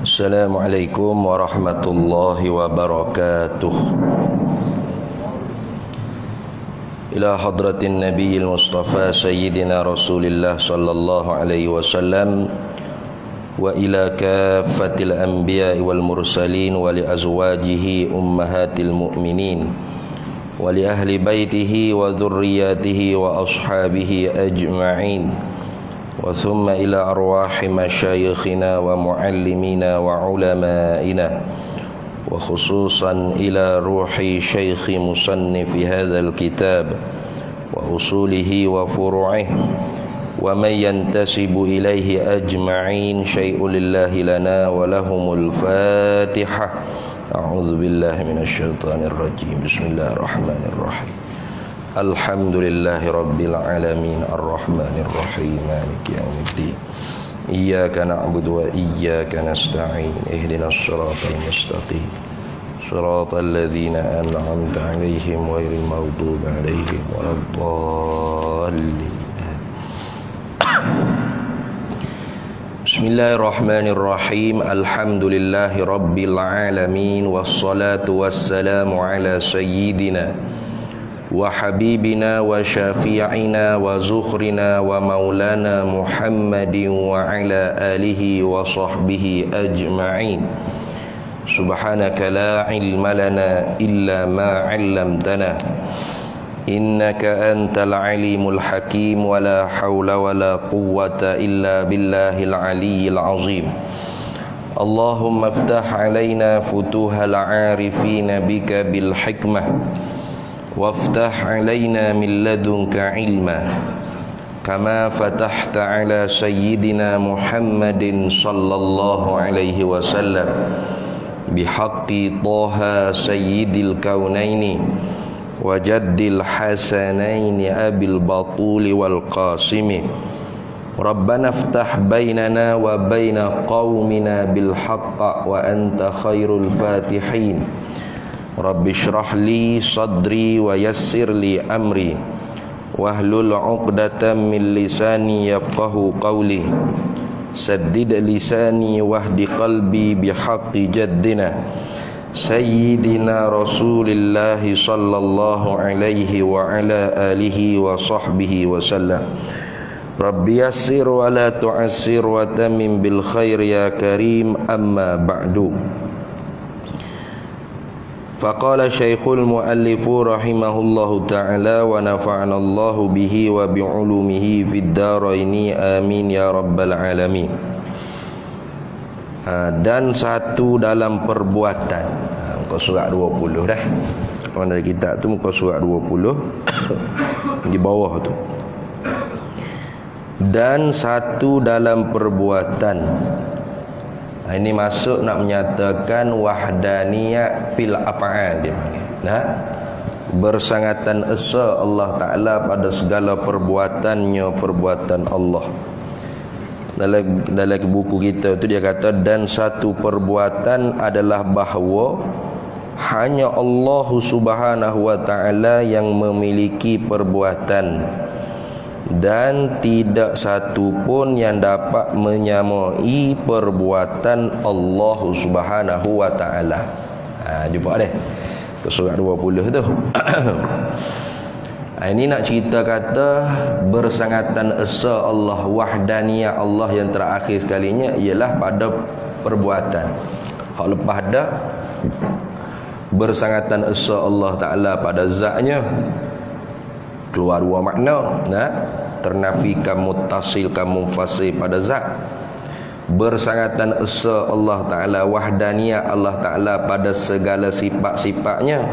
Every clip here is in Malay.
Assalamualaikum warahmatullahi wabarakatuh. Ila hadratin nabiyil mustafa sayyidina rasulillah sallallahu alaihi wasallam wa ila kaffatil anbiya'i wal mursalin wa li azwajihi ummahatil mu'minin wa li ahli baitihi wa dhurriyyatihi wa ashabihi ajma'in wa thumma ila arwahi masyayikhina wa muallimina wa ulama'ina wa khususan ila ruhi syaikhi musannifi hadzal kitab wa usulihi wa furu'ihi wa man yantasibu ilaihi ajma'in syai'un lillahi lana wa lahumul fatihah. A'udzu billahi minasyaitonir rajim. Bismillahirrahmanirrahim. Alhamdulillahi rabbil alamin arrahmanir rahim maliki yaumiddin. Iyyaka na'budu wa iyyaka nasta'in. Ihdinas siratal mustaqim. Shiratal ladzina an'amta 'alaihim ghairil maghdubi 'alaihim waladdallin. Bismillahirrahmanirrahim. Alhamdulillahi rabbil alamin wassalatu wassalamu ala sayyidina wa habibina wa syafi'ina wa zukhrina wa maulana Muhammadin wa ala alihi wa sahbihi ajma'in. Subhanaka la ilma lana illa ma 'allamtana innaka antal alimul hakim wa la hawla wa la quwwata illa billahil aliyyil azim. Allahumma iftah alaina futuhal 'arifina bika bil hikmah waftah alaina min ladunka ilma kama fatahta ala sayyidina Muhammadin sallallahu alaihi wasallam bihaqqi Taha sayyidil kaunaini wa jaddil hasanaini abil batuli wal qasimi. Rabbana iftah bainana wa baina qaumina bil haqq wa anta khairul fatihin. Rabbi shrah li sadri wa yassir li amri wahlul 'uqdatam min lisani yafqahu qawli saddid lisani wahdi qalbi bihaqqi jaddina sayyidina rasulillah sallallahu alaihi wa ala alihi wa sahbihi wa sallam. Rabbi yassir wa la tu'assir wa tamim bil khair ya karim, amma ba'du. Faqala syekhul muallifu rahimahullahu ta'ala wa nafa'ana Allahu bihi wa bi'ulumihi fid dharaini amin ya rabbal alamin. Dan satu dalam perbuatan, muka surat 20 dah. Mana kitab tu muka surat 20 di bawah tu. Dan satu dalam perbuatan, ini masuk nak menyatakan wahdaniyah fil af'al dia panggil. Nah, bersangatan esa Allah Ta'ala pada segala perbuatannya, perbuatan Allah. Dalam buku kita tu dia kata, dan satu perbuatan adalah bahawa hanya Allah Subhanahu wa Ta'ala yang memiliki perbuatan, dan tidak satu pun yang dapat menyamai perbuatan Allah Subhanahu wa Ta'ala. Jumpa deh ke surat 20 tu. Ini nak cerita kata bersangatan esa Allah, wahdaniyah Allah yang terakhir sekalinya ialah pada perbuatan. Hak lepas dah bersangatan esa Allah Ta'ala pada zatnya, keluar dua makna. Ternafikan muttasilkan munfasil pada zat. Bersangatan esa Allah Ta'ala, wahdaniyah Allah Ta'ala pada segala sifat-sifatnya.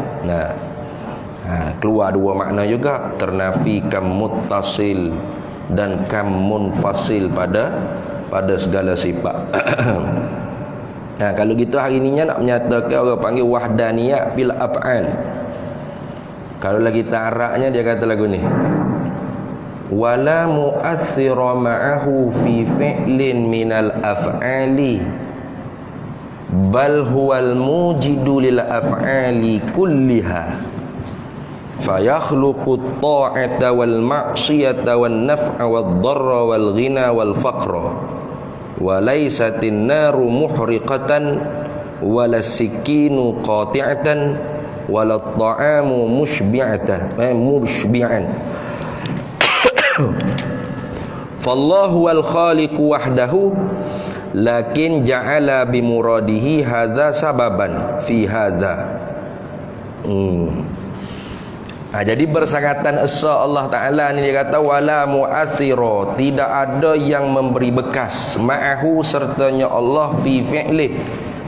Keluar dua makna juga, ternafikan muttasil dan kam munfasil pada segala sifat. Kalau gitu hari ini nak menyatakan, orang panggil wahdaniyah bil af'al. Kalau lagi ta'arabnya dia kata lagu ni, wala mu'athira ma'ahu fi fi'lin minal af'ali bal huwal mujidu lil af'ali kulliha fayakhluqu at-ta'ata wal ma'siyata wan naf'a wad darra wal ghina wal faqra wa laisatin naru muhriqatan wala sikinu qati'atan wala ta'amu mushbi'an. Fallahu wal khaliqu wahdahu lakin ja'ala bimuradihi hadza sababan fi hadza. Jadi bersangatan esa Allah Ta'ala ni dia kata wala mu'athira, tidak ada yang memberi bekas ma'ahu sertanya Allah fi fi'lih,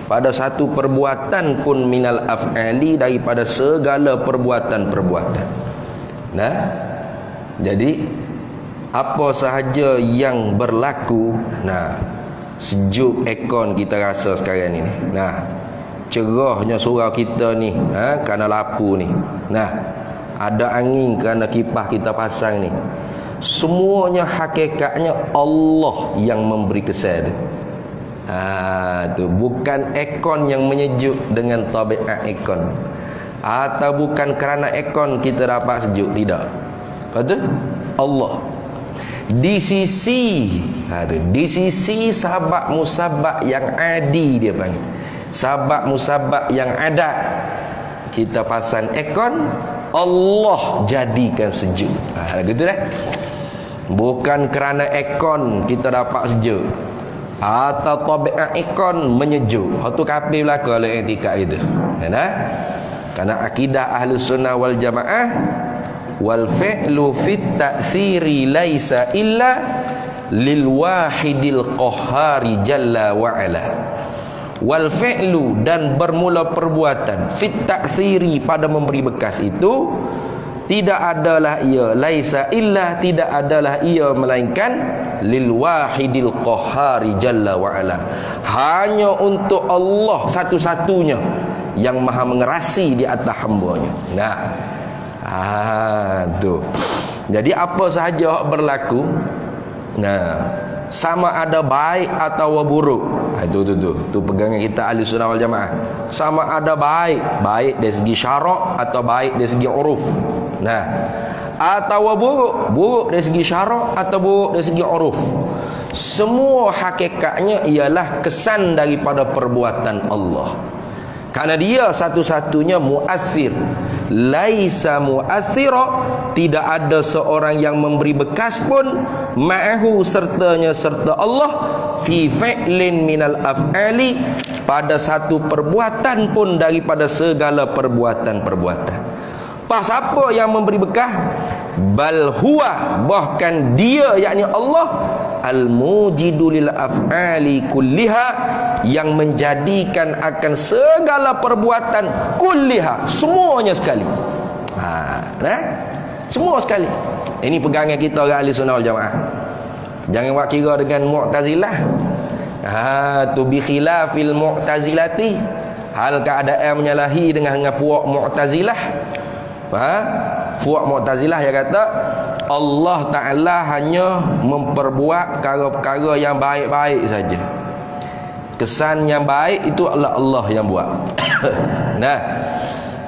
pada satu perbuatan pun minal af'ali, daripada segala perbuatan-perbuatan. Nah, jadi apa sahaja yang berlaku, nah, sejuk aircon kita rasa sekarang ni. Nah, cerahnya surau kita ni, kerana lapu ni. Nah, ada angin kerana kipas kita pasang ni. Semuanya hakikatnya Allah yang memberi kesan tu. Tu bukan aircon yang menyejuk dengan tabiat aircon, atau bukan kerana aircon kita dapat sejuk, tidak. Betul? Allah di sisi sabab musabab yang adi, dia panggil sabab musabab yang ada. Kita pasang aircon, Allah jadikan sejuk. Gitu dah. Bukan kerana aircon kita dapat sejuk, atau tabiat aircon menyejuk. Itu kafir belaka oleh etika itu. Karena akidah Ahlus Sunnah wal Jamaah, wal fi'lu fit ta'thiri laisa illa lil wahidil qahhari jalla wa ala. Wal fi'lu, dan bermula perbuatan, fit ta'thiri, pada memberi bekas itu, tidak adalah ia, laisa illa, tidak adalah ia melainkan lil wahidil qahhari jalla wa ala, hanya untuk Allah satu-satunya yang maha mengerasi di atas hamba-Nya. Nah, tu. Jadi apa sahaja berlaku, nah, sama ada baik atau buruk. Tu pegangan kita Ahli Sunnah wal Jamaah. Sama ada baik dari segi syarak atau baik dari segi uruf. Nah, atau buruk dari segi syarak atau buruk dari segi uruf. Semua hakikatnya ialah kesan daripada perbuatan Allah. Karena dia satu-satunya mu'athir. Laisa mu'athira, tidak ada seorang yang memberi bekas pun, ma'ahu, sertanya serta Allah, fi fi'lin minal af'ali, pada satu perbuatan pun daripada segala perbuatan-perbuatan. Pas apa yang memberi bekas? Bal huwa, bahkan dia, yakni Allah, al-mujidu lil af'ali kulliha, yang menjadikan akan segala perbuatan kulliha, semuanya sekali. Semua sekali. Ini pegangan kita orang Ahli Sunnah wal Jamaah. Jangan buat kira dengan Mu'tazilah. Tu bi khilafil Mu'tazilati, hal keadaan menyalahi dengan puak Mu'tazilah. Puak Mu'tazilah yang kata Allah Ta'ala hanya memperbuat perkara-perkara yang baik-baik saja. Kesan yang baik itu Allah yang buat. Nah,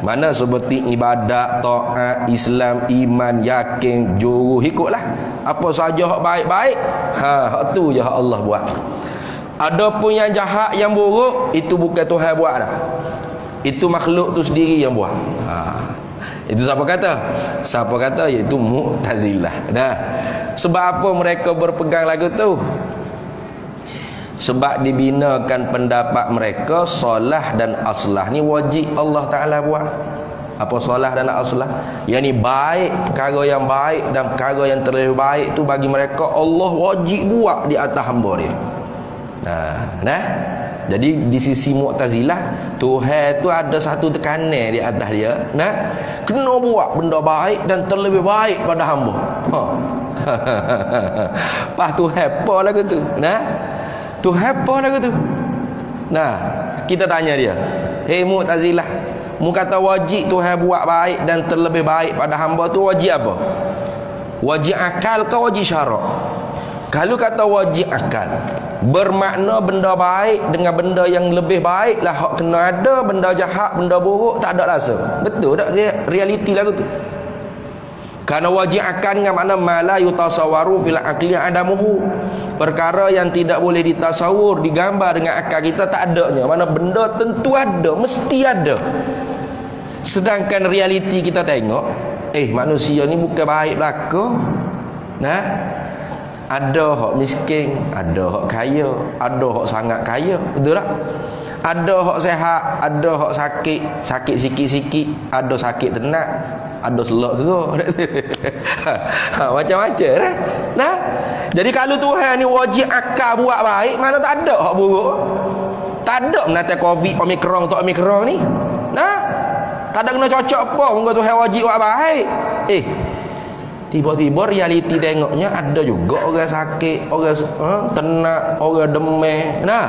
mana seperti ibadat, taat, Islam, iman, yakin, juru, ikutlah. Apa saja hak baik-baik, hak tu je hak Allah buat. Adapun yang jahat, yang buruk, itu bukan Tuhan buat dah. Itu makhluk tu sendiri yang buat. Itu siapa kata? Siapa kata? Iaitu Mu'tazilah. Nah, sebab apa mereka berpegang lagu tu? Sebab dibinakan pendapat mereka solah dan aslah ni wajib Allah Ta'ala buat. Apa solah dan aslah? Yang ni baik, perkara yang baik dan perkara yang terlebih baik tu bagi mereka Allah wajib buat di atas hamba dia. Nah, jadi di sisi Mu'tazilah, Tuhan tu ada satu tekanan di atas dia. Nah, kena buat benda baik dan terlebih baik pada hamba. Pas Tuhan apa lagu tu? Nah, Tuhan apa lagu tu? Nah, kita tanya dia, hei Mu'tazilah, mu kata wajib Tuhan buat baik dan terlebih baik pada hamba tu wajib apa? Wajib akal ke wajib syarak? Kalau kata wajib akal, bermakna benda baik dengan benda yang lebih baik lah hak kena ada, benda jahat, benda buruk tak ada rasa. Betul tak realiti lagu tu? Karena wajib akan dengan makna mala yutasawwaru fil aqli adamuhu. Perkara yang tidak boleh ditasawur, digambar dengan akal kita tak adanya. Mana benda tentu ada, mesti ada. Sedangkan realiti kita tengok, manusia ni bukan baik belaka. Nah, ada hak miskin, ada hak kaya, ada hak sangat kaya, betul tak? Ada hak sehat, ada hak sakit, sakit sikit-sikit, ada sakit tenak, ada selak geruk. Macam-macam lah. Nah, jadi kalau Tuhan ni wajib akal buat baik, mana tak ada hak buruk. Tak ada menata Covid Omicron tu Omicron ni. Nah, tak ada kena cocok apa muka Tuhan wajib buat baik. Tiba-tiba realiti tengoknya ada juga orang sakit, orang tenak, orang demam, nah,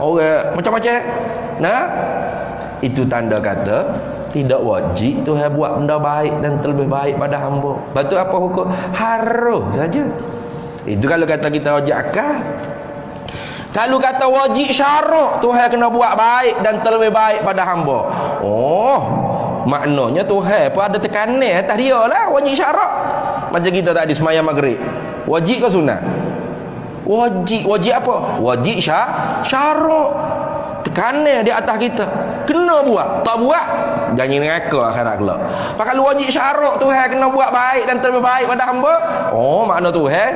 orang macam-macam. Nah, itu tanda kata tidak wajib Tuhan buat benda baik dan terlebih baik pada hamba. Betul apa hukum? Harus saja. Itu kalau kata kita wajib akal. Kalau kata wajib syarak, Tuhan kena buat baik dan terlebih baik pada hamba. Maknanya Tuhan pun ada tekanan atas dia lah, wajib syarak. Macam kita tadi semayang maghrib, wajib ke sunnah? Wajib apa? Wajib syarak. Tekanan di atas kita, kena buat. Tak buat, jangan neraka akhirat kelak. Kalau wajib syarak, Tuhan kena buat baik dan terlebih baik pada hamba. Makna Tuhan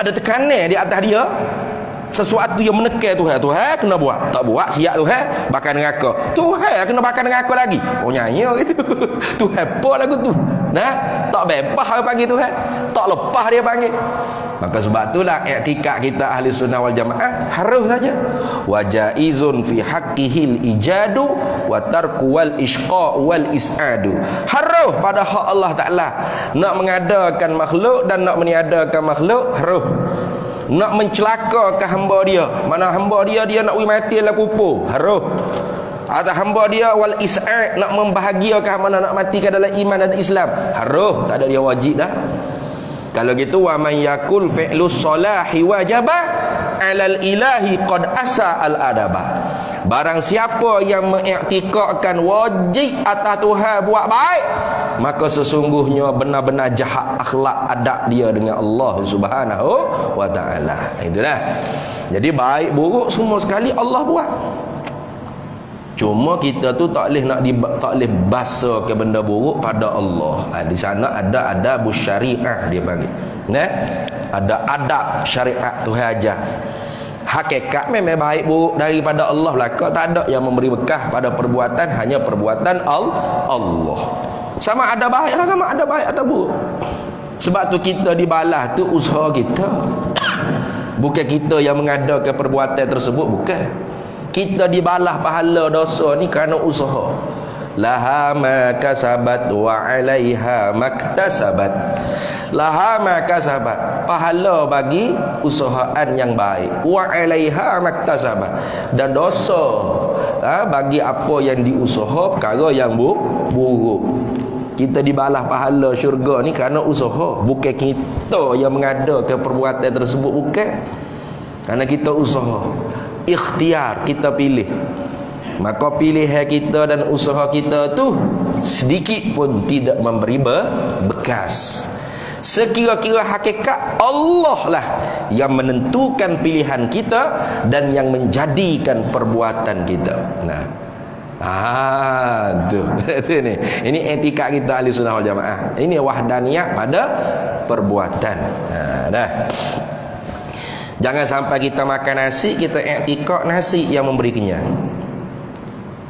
ada tekanan di atas dia. Sesuatu yang menekan Tuhan kena buat. Tak buat, siap Tuhan bakar neraka. Tuhan kena bakar neraka lagi. Nyanyi gitu. Tuhan apa lagu tu? Nah, tak bebas dia panggil Tuhan. Tak lepas dia panggil. Maka sebab itulah i'tikad kita ahli sunnah wal jamaah harus saja. Wa jaizun fi haqqihil ijadu wa tarku wal isqa wal is'adu. Harus pada hak Allah Taala nak mengadakan makhluk dan nak meniadakan makhluk harus. Nak mencelakakan hamba dia, mana hamba dia nak mati dalam kubur, harus. Atau hamba dia wal is'ad, nak membahagiakan mana nak matikan dalam iman dan Islam, harus. Tak ada dia wajib dah. Kalau gitu wa man yakul fi'lus salahi wajaba 'alal ilahi qad asa al adaba. Barang siapa yang mengiktikadkan wajib atas Tuhan buat baik, maka sesungguhnya benar-benar jahat akhlak adab dia dengan Allah Subhanahu wa taala. Itulah. Jadi baik buruk semua sekali Allah buat. Cuma kita tu tak boleh basa ke benda buruk pada Allah. Di sana ada adab syariah dia panggil. Nah, ada adab syariat Tuhan ajar. Hakikat memang baik buruk daripada Allah belaka, tak ada yang memberi bekah pada perbuatan, hanya perbuatan Allah. Sama ada baik atau buruk. Sebab tu kita dibalas tu usaha kita. Bukan kita yang mengadakan perbuatan tersebut, bukan. Kita dibalas pahala dosa ni kerana usaha. Laha ma kasabat wa 'alaiha maktasabat. Laha ma kasabat, pahala bagi usahaan yang baik. Wa 'alaiha maktasabat, dan dosa bagi apa yang diusaha perkara yang buruk. Kita dibalas pahala syurga ni kerana usaha, bukan kita yang mengadakan perbuatan tersebut, bukan. Kerana kita usaha, ikhtiar, kita pilih. Maka pilihan kita dan usaha kita tu sedikit pun tidak memberi bekas. Sekira-kira hakikat Allah lah yang menentukan pilihan kita dan yang menjadikan perbuatan kita. Tu ni. Ini etika kita ahli sunnah wal jamaah. Ini wahdaniyah pada perbuatan. Dah. Jangan sampai kita makan nasi, kita i'tikad nasi yang memberi kenyang.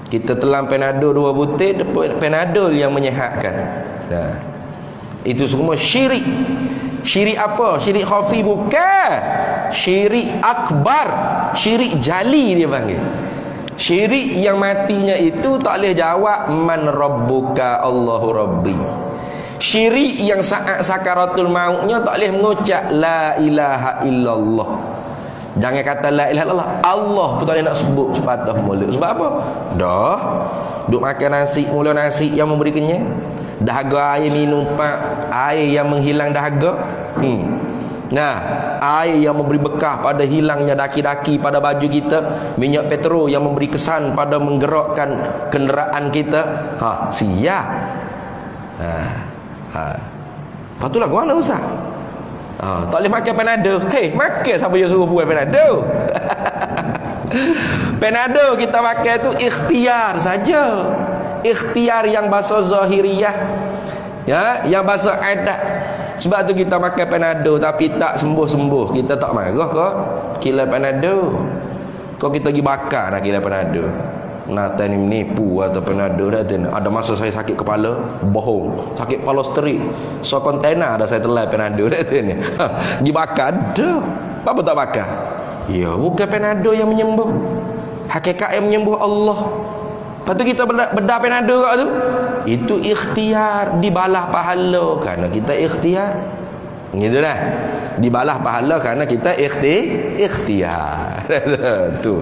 Kita telan Panadol 2 butir, Panadol yang menyehatkan. Itu semua syirik. Syirik apa? Syirik khafi bukan. Syirik akbar, syirik jali dia panggil. Syirik yang matinya itu tak boleh jawab man rabbuka, Allahu rabbi. Syirik yang saat sakaratul mautnya tak boleh mengucap la ilaha illallah. Jangan kata la ilaha illallah, Allah pun tak boleh nak sebut sepatah mulut. Sebab apa? Dah duk makan nasi, mula nasi yang memberi kenyang, dahaga air minum pak, air yang menghilang dahaga. Air yang memberi bekah pada hilangnya daki-daki pada baju kita, minyak petrol yang memberi kesan pada menggerakkan kenderaan kita. Siap. Lepas tu lagu mana Ustaz? Tak boleh makan Panado. Hei, makan siapa yang suruh buat Panado? Panado kita makan tu ikhtiar saja. Ikhtiar yang bahasa zahiriyah, ya, yang bahasa adat. Sebab tu kita makan Panado tapi tak sembuh-sembuh. Kita tak marah ke kilai Panado. Kau kita pergi bakar nak kilai Panado. Nata ni menipu atau Panado dah tu. Ada masa saya sakit kepala, bohong. Sakit kepala sterik. So kontainer dah saya telai Panado dah tu ni. Dibakar dah. Apa tak bakar? Ya, bukan Panado yang menyembuh. Hakikat yang menyembuh Allah. Lepas tu kita bedah Panado kat tu. Itu ikhtiar, dibalah pahala kerana kita ikhtiar. Gitulah. Dibalah pahala kerana kita ikhtiar. Tu.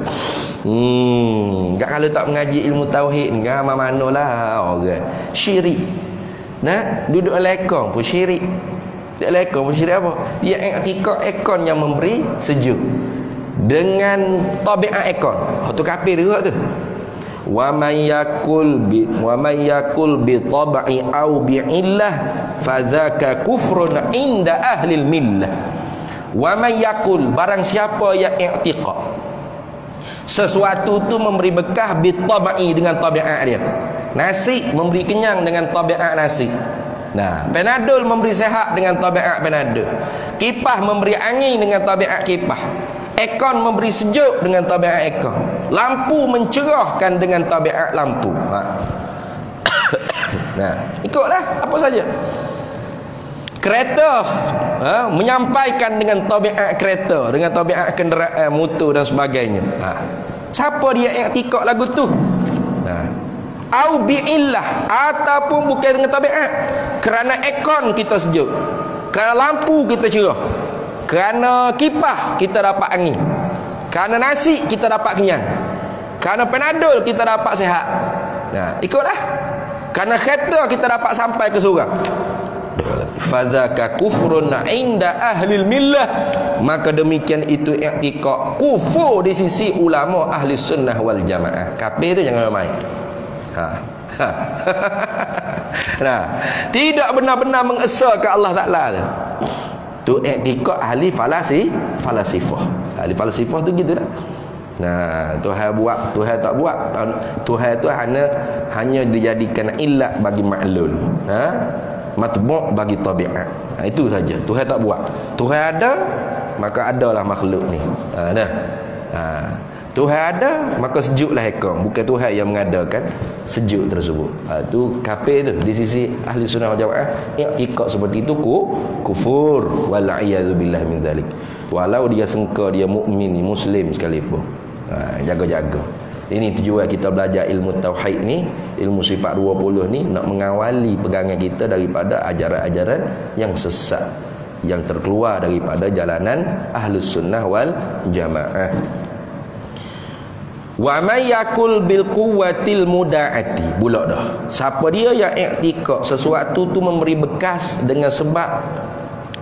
Enggak kalau tak mengaji ilmu tauhid enggak manolah orang. Syirik. Nah, duduk lekong pun syirik. Duduk lekong pun syirik apa? Dia iktikad ekon yang memberi sejuk. Dengan tabiat ekon. Tu kafir juga tu. Wa may yakul bi tab'i au bi illah fadzaka kufrun inda ahli millah. Wa may yakul, barang siapa yang i'tiqad sesuatu tu memberi bekah bi tab'i, dengan tabiat dia. Nasi memberi kenyang dengan tabiat nasi. Nah, Panadol memberi sehat dengan tabiat Panadol. Kipas memberi angin dengan tabiat kipas. Ekon memberi sejuk dengan tabiat ekon. Lampu mencerahkan dengan tabiat lampu. Nah, ikutlah apa saja. Kereta menyampaikan dengan tabiat kereta, dengan tabiat kenderaan, motor dan sebagainya. Siapa dia i'tikad lagu tu? Au bi'illah, ataupun bukan dengan tabiat. Kerana ekon kita sejuk, kerana lampu kita cerah, kerana kipas kita dapat angin, kerana nasi kita dapat kenyang, kerana Panadol kita dapat sihat. Nah, ikutlah. Kerana kereta kita dapat sampai ke surga. Fadzaka kufrun inda ahli millah, maka demikian itu i'tikad kufur di sisi ulama ahli sunnah wal jamaah. Kafir tu jangan main. Nah, tidak benar-benar mengesahkan Allah Taala tu i'tikad ahli falasifah. Ahli falasifah tu gitu dah. Nah, Tuhan buat, Tuhan tak buat. Tuhan tu hanya dijadikan illat bagi ma'lul, matbu' bagi tabiat. Itu saja. Tuhan tak buat. Tuhan ada, maka adalah makhluk ni. Tuhan ada, maka sejuklah ekor. Bukan Tuhan yang mengadakan sejuk tersebut. Itu kafir tu. Di sisi ahli sunnah wal jamaah, i'tikad seperti itu kufur. Wal'iyadzubillah min zalik. Walau dia sengka dia mukmin, muslim sekalipun. Jaga-jaga. Ini tujuan kita belajar ilmu tauhid ni, ilmu sifat 20 ni, nak mengawali pegangan kita daripada ajaran-ajaran yang sesat, yang terkeluar daripada jalanan ahlus sunnah wal jamaah. Wa may yakul bil quwwatil mudaati, bulak dah. Siapa dia yang i'tikad sesuatu tu memberi bekas dengan sebab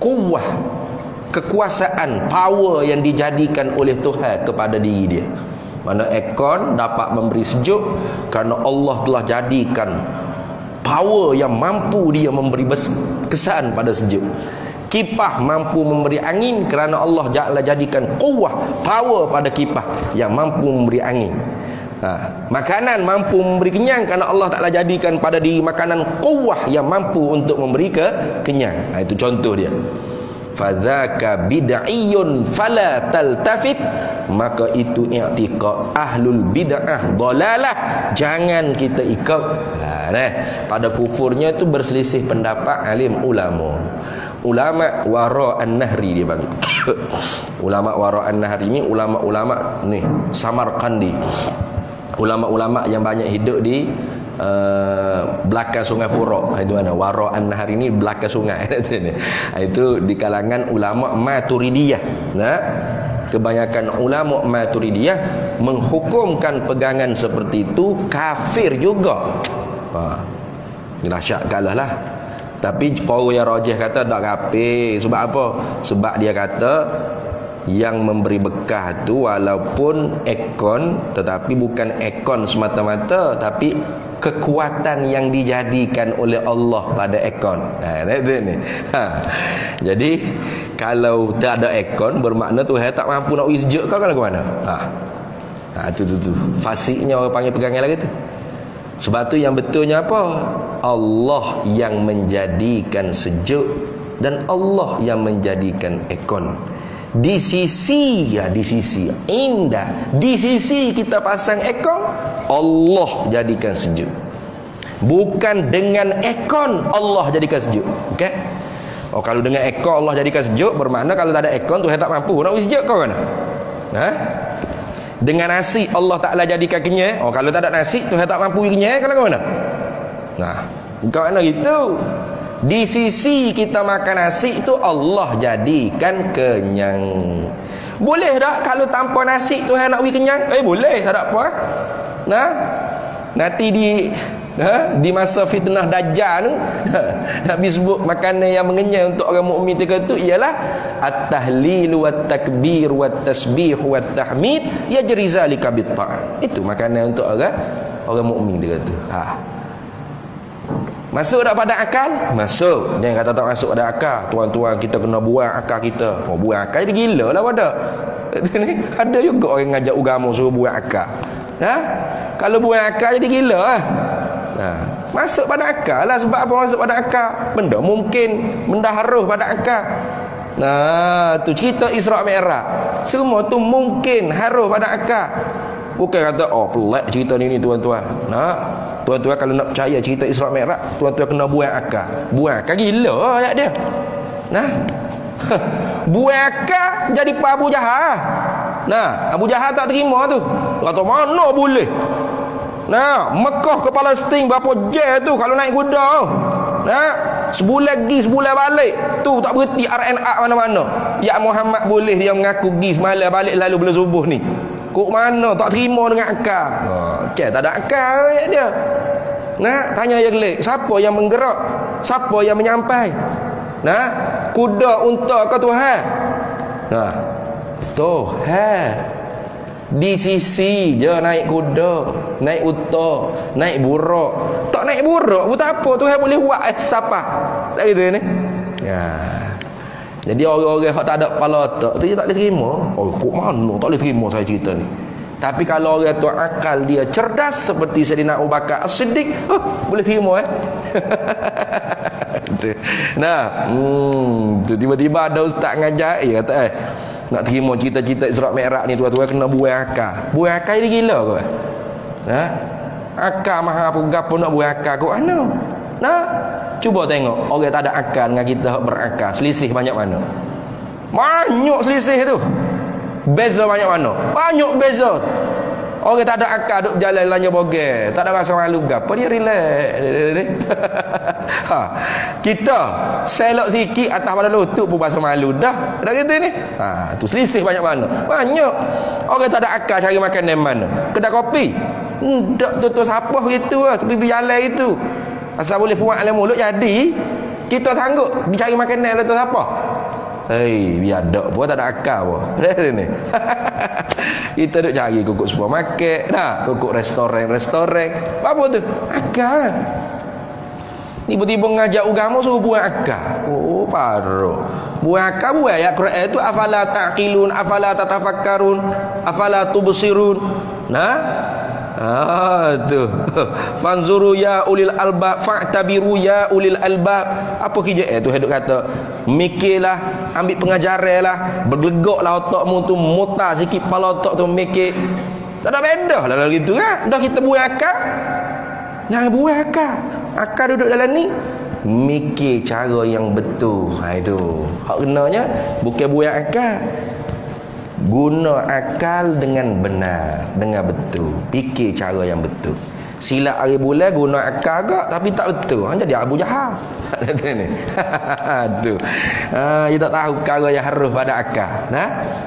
kuwah, kekuasaan, power yang dijadikan oleh Tuhan kepada diri dia. Mana ekon dapat memberi sejuk kerana Allah telah jadikan power yang mampu dia memberi kesan pada sejuk. Kipas mampu memberi angin kerana Allah jadikan kuwah, power pada kipas yang mampu memberi angin. Makanan mampu memberi kenyang kerana Allah Ta'ala jadikan pada diri makanan kuwah yang mampu untuk memberi kenyang. Itu contoh dia. Fadzaka bid'iyun fala taltafit, maka itu i'tikad ahlul bid'ah dhalalah, jangan kita ikut. Pada kufurnya itu berselisih pendapat alim ulama. Ulama wara'an nahri dia bagi. Ulama wara'an nahri ni ulama-ulama ni Samarkandi. Ulama-ulama yang banyak hidup di belakang sungai Furat. Itu mana wara'an nahri ni belakang sungai. Itu di kalangan ulama Maturidiyah. Kebanyakan ulama Maturidiyah menghukumkan pegangan seperti itu kafir juga. Dahsyat kalah lah. Tapi kau yang rajih kata tak kafir. Sebab apa? Sebab dia kata yang memberi bekah tu walaupun ekon, tetapi bukan ekon semata-mata, tapi kekuatan yang dijadikan oleh Allah pada aircon. Itu ni. Jadi kalau tak ada aircon, bermakna Tuhan tak mampu nak bagi sejuk kau kalau ke mana? Tu. Fasiknya orang panggil pegangan lagi tu. Sebab tu yang betulnya apa? Allah yang menjadikan sejuk dan Allah yang menjadikan aircon. Di sisi indah, di sisi kita pasang aircon, Allah jadikan sejuk. Bukan dengan aircon Allah jadikan sejuk. Okey? Kalau dengan aircon Allah jadikan sejuk, bermakna kalau tak ada aircon Tuhan tak mampu nak bagi sejuk kau kan? Dengan nasi Allah Ta'ala jadikan kenyang. Kalau tak ada nasi Tuhan tak mampu kenyang kalau kau mana? Kau mana gitu? Di sisi kita makan nasi itu Allah jadikan kenyang. Boleh tak kalau tanpa nasi Tuhan nak bagi kenyang? Boleh, tak ada apa. Nanti di masa fitnah Dajjal tu Nabi sebut makanan yang mengenyang untuk orang mukmin itu ialah at-tahlil wat takbir wat tasbih wat tahmid yajri zalika bit ta'am. Itu makanan untuk orang mukmin dia kata. Masuk tak pada akal? Masuk. Jangan kata tak masuk pada akal. Tuan-tuan kita kena buang akal kita. Buang akal dia gila lah pada. Ada juga orang ngajak agama suruh buang akal. Kalau buang akal jadi gila lah. Masuk pada akal lah. Sebab apa masuk pada akal? Benda mungkin, benda harus pada akal. Tu cerita Isra' Mi'raj. Semua tu mungkin, harus pada akal. Bukan kata pelik cerita ni tuan-tuan. Tuan-tuan kalau nak percaya cerita Isra' Mi'raj, tuan-tuan kena buang akal. Buang akal gila ayat dia. Buang akal jadi Pak Abu Jahal. Abu Jahal tak terima tu. Kata mana boleh? Mekah ke Palestin berapa jam tu kalau naik kuda. Sebulan pergi sebulan balik. Tu tak berhenti RNA mana-mana. Ya Muhammad boleh dia mengaku pergi semalam balik lalu belum subuh ni. Kok mana tak terima dengan akal. Tak ada akal ayat dia. Tanya yang gelik, siapa yang menggerak? Siapa yang menyampai? Kuda unta ke Tuhan? Tuhan. Di sisi je naik kuda, naik unta, naik buruk. Tak naik buruk pun tak apa, Tuhan boleh buat siapa. Tak gitu ni. Jadi orang-orang yang tak ada kepala otak tu dia tak boleh terima. Kok mana tak boleh terima saya cerita ni. Tapi kalau orang tu akal dia cerdas seperti Sayyidina Abu Bakar As-Siddiq, boleh terima tiba-tiba ada ustaz ngajar kata nak terima cerita-cerita Isra' Mi'raj ni tuan-tuan kena buang akal. Buang akal dia gila ke? Akal maha apa gapo nak buang akal kok mana? Cuba tengok orang tak ada akal dengan kita berakal, selisih banyak mana? Banyak selisih tu. Beza banyak mana? Banyak beza. Orang tak ada akal duk jalan lanja bogel, tak ada rasa malu gapo dia relax. Kita selok sikit atas pada lutut pun rasa malu dah. Dah gitu ni. Tu selisih banyak mana? Banyak. Orang tak ada akal cari makanan mana? Kedai kopi. Ndak tutup sapah gitu lah, tepi jalan itu. Asal boleh puak dalam mulut jadi. Kita sanggup dicari makanan tutup sapah. Biadak pun tak ada akal pun. Ni. Kita duk cari kukuk supermarket, kukuk restoran. Apa tu? Akal. Tiba-tiba ngajak agama suruh buang akal. Parah. Buang akal buang ayat Quran tu afala taqilun, afala tatafakkarun, afala tubsirun. Tu. Fanzuru ya ulil albab, fa'tabiru ya ulil albab. Apa kerja tu hidup kata? Mikirlah, ambil pengajaran lah, bergelegaklah otakmu tu, mutar sikit kepala otak tu mikir. Tak ada beda lah kalau gitu kan. Dah kita buang akal. Jangan buang akal. Akal duduk dalam ni mikir cara yang betul. Itu hak kenanya bukan buang akal. Guna akal dengan benar, dengan betul. Fikir cara yang betul. Silap hari bulan guna akal agak tapi tak betul. Jadi Abu Jahal. Tu. Dia tak tahu perkara yang harus pada akal.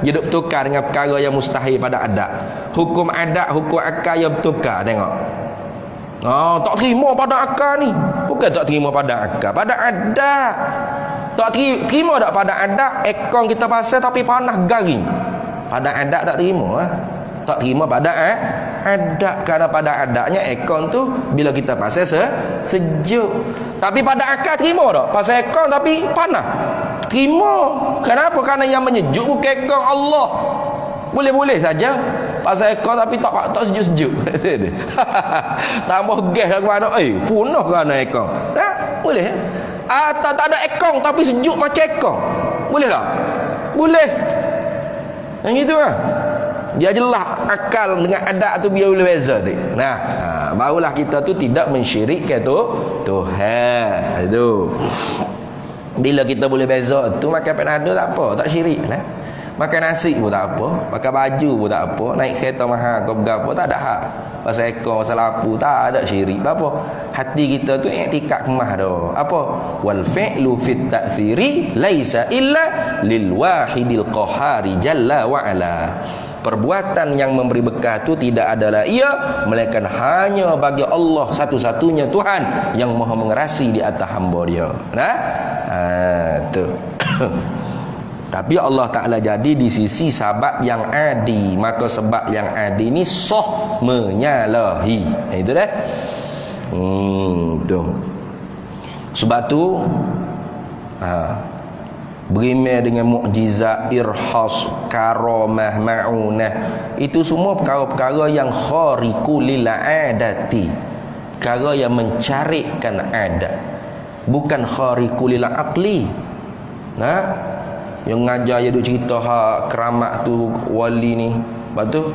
Dia duk bertukar dengan perkara yang mustahil pada adat. Hukum adat, hukum akal yang bertukar. Tengok. Tak terima pada akal ni. Bukan tak terima pada akal, pada adat. Tak terima tak pada adat, ekor kita basah tapi panas garing. Pada adat tak terima. Tak terima pada adat. Kerana pada adatnya aircon tu bila kita pasal sejuk. Tapi pada akal terima tak? Pasal aircon tapi panas. Terima. Kenapa? Kerana yang menyejuk bukan aircon Allah. Boleh-boleh saja. Pasal aircon tapi tak sejuk-sejuk. Tambah gas ke mana? Punah kerana aircon. Tak? Boleh. Atau tak ada aircon tapi sejuk macam aircon. Boleh tak? Boleh. Yang gitu lah. Dia jelas akal dengan adat tu biar boleh beza tu. Nah, barulah kita tu tidak mensyirikkan Tuhan. Itu. Bila kita boleh beza tu, makan panado tak apa, tak syirik nah. Makan nasi pun tak apa, pakai baju pun tak apa, naik kereta mahal ke berapa tak ada hak. Pasal ekor, pasal lampu tak ada syirik. Apa? Hati kita tu i'tikad kemah dah. Apa? Wal fi'lu fit ta'thiri laisa illa lil wahidil qahari jalla wa ala. Perbuatan yang memberi berkah tu tidak adalah ia melainkan hanya bagi Allah satu-satunya Tuhan yang Maha mengerasi di atas hamba dia. Nah? Tu. Tapi Allah Ta'ala jadi di sisi sebab yang adi. Maka sebab yang adi ni sah menyalahi. Itu dah. Tu. Sebab tu berimeh dengan mukjizat, irhas, karamah, ma'unah, itu semua perkara-perkara yang khariqul lil adati, perkara yang mencarikan adat, bukan khariqul lil aqli. Nah, yang ngajar dia duk cerita keramat tu wali ni, lepas tu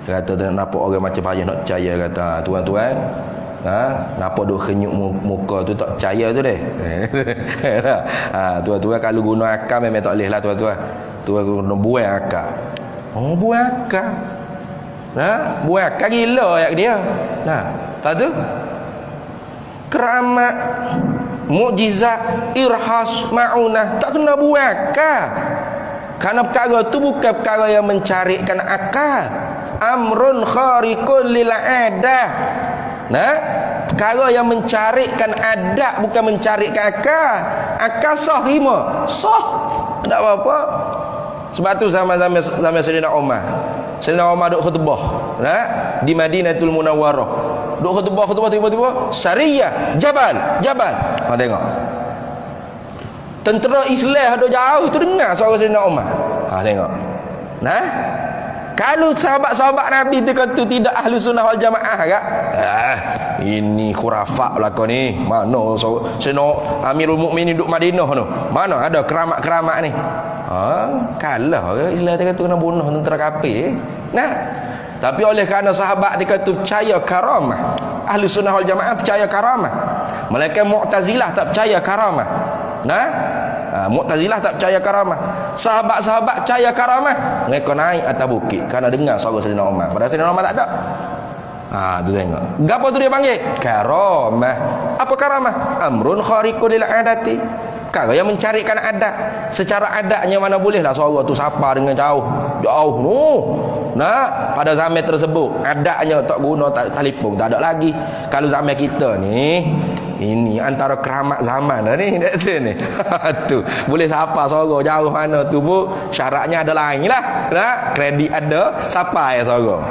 kata dia nampak orang macam payah nak percaya, kata tuan-tuan nampak duk kenyuk muka tu tak percaya tu deh. Tuan-tuan kalau guna akal memang tak boleh lah tuan-tuan. Tuan guna buang akal. Buang akal. Buang akal gila ayat dia. Lepas tu keramat, mukjizat, irhas, ma'unah tak kena buang akal. Kerana perkara tu bukan perkara yang mencarikan akal. Amrun khariqul lil adah. Perkara yang mencarikan adat, bukan mencarikan akal. Akal sah terima, sah, tak apa-apa. Sebab tu zaman Sayyidina Umar. Sayyidina Umar duk khutbah di Madinatul Munawwarah. Duk khutbah tiba-tiba Sariyah, Jabal. Tengok. Tentera Islam ada jauh tu dengar suara Sayyidina Umar. Tengok. Kalau sahabat-sahabat Nabi tu kata tidak ahli sunnah wal jamaah kan? Ini khurafat belaka ni. Mana Sayyidina Amirul Mukminin duduk Madinah tu? Mana ada keramat-keramat ni? Kalah ke Islam dia kata kena bunuh tentera kafir. Tapi oleh kerana sahabat dia kata percaya karamah, ahli sunnah wal jamaah percaya karamah. Malaikat Mu'tazilah tak percaya karamah. Mu'tazilah tak percaya karamah. Sahabat-sahabat percaya karamah. Mereka naik atas bukit kerana dengar suara Sayyidina Umar. Padahal Sayyidina Umar tak ada. Tu tengok. Gapo tu dia panggil? Karamah. Apa karamah? Amrun khariqul lil adati. Perkara yang mencarikan adat. Secara adatnya mana bolehlah suara tu sapa dengan jauh pada zaman tersebut adatnya tak guna telefon, tak ada lagi. Kalau zaman kita ni, ini antara keramat zaman ni tu boleh sapa suara jauh mana tu pun syaratnya ada lain lah. Kredit ada, sapa ya suara.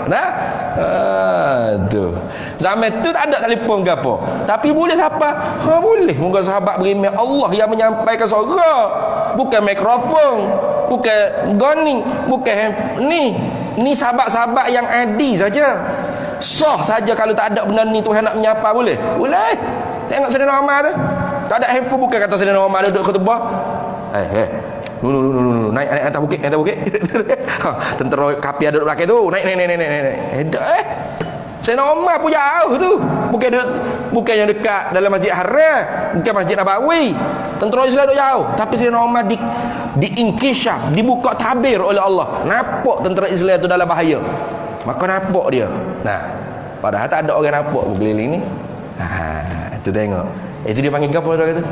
Tu zaman tu tak ada telefon ke apa, tapi boleh sapa. Boleh. Moga sahabat berimeh Allah yang menyampaikan suara, bukan mikrofon, bukan goni, bukan ni sahabat-sahabat yang adi saja. Sah saja kalau tak ada benda ni Tuhan nak menyapa, boleh. Tengok Sayyidina Umar tu, tak ada handphone, bukan kata Sayyidina Umar duduk khutbah. Naik atas bukit. Tentera kafir ada duduk belakang tu, naik. Sayyidina Umar pun jauh tu, bukan yang dekat dalam Masjid Haram, bukan Masjid Nabawi. Tentera Islam duduk jauh, tapi Sayyidina Umar diinkishaf, dibuka tabir oleh Allah. Nampak tentera Islam tu dalam bahaya, maka nampak dia. Padahal tak ada orang nampak berkeliling ni. Itu tengok. Itu dia panggil apa dia kata?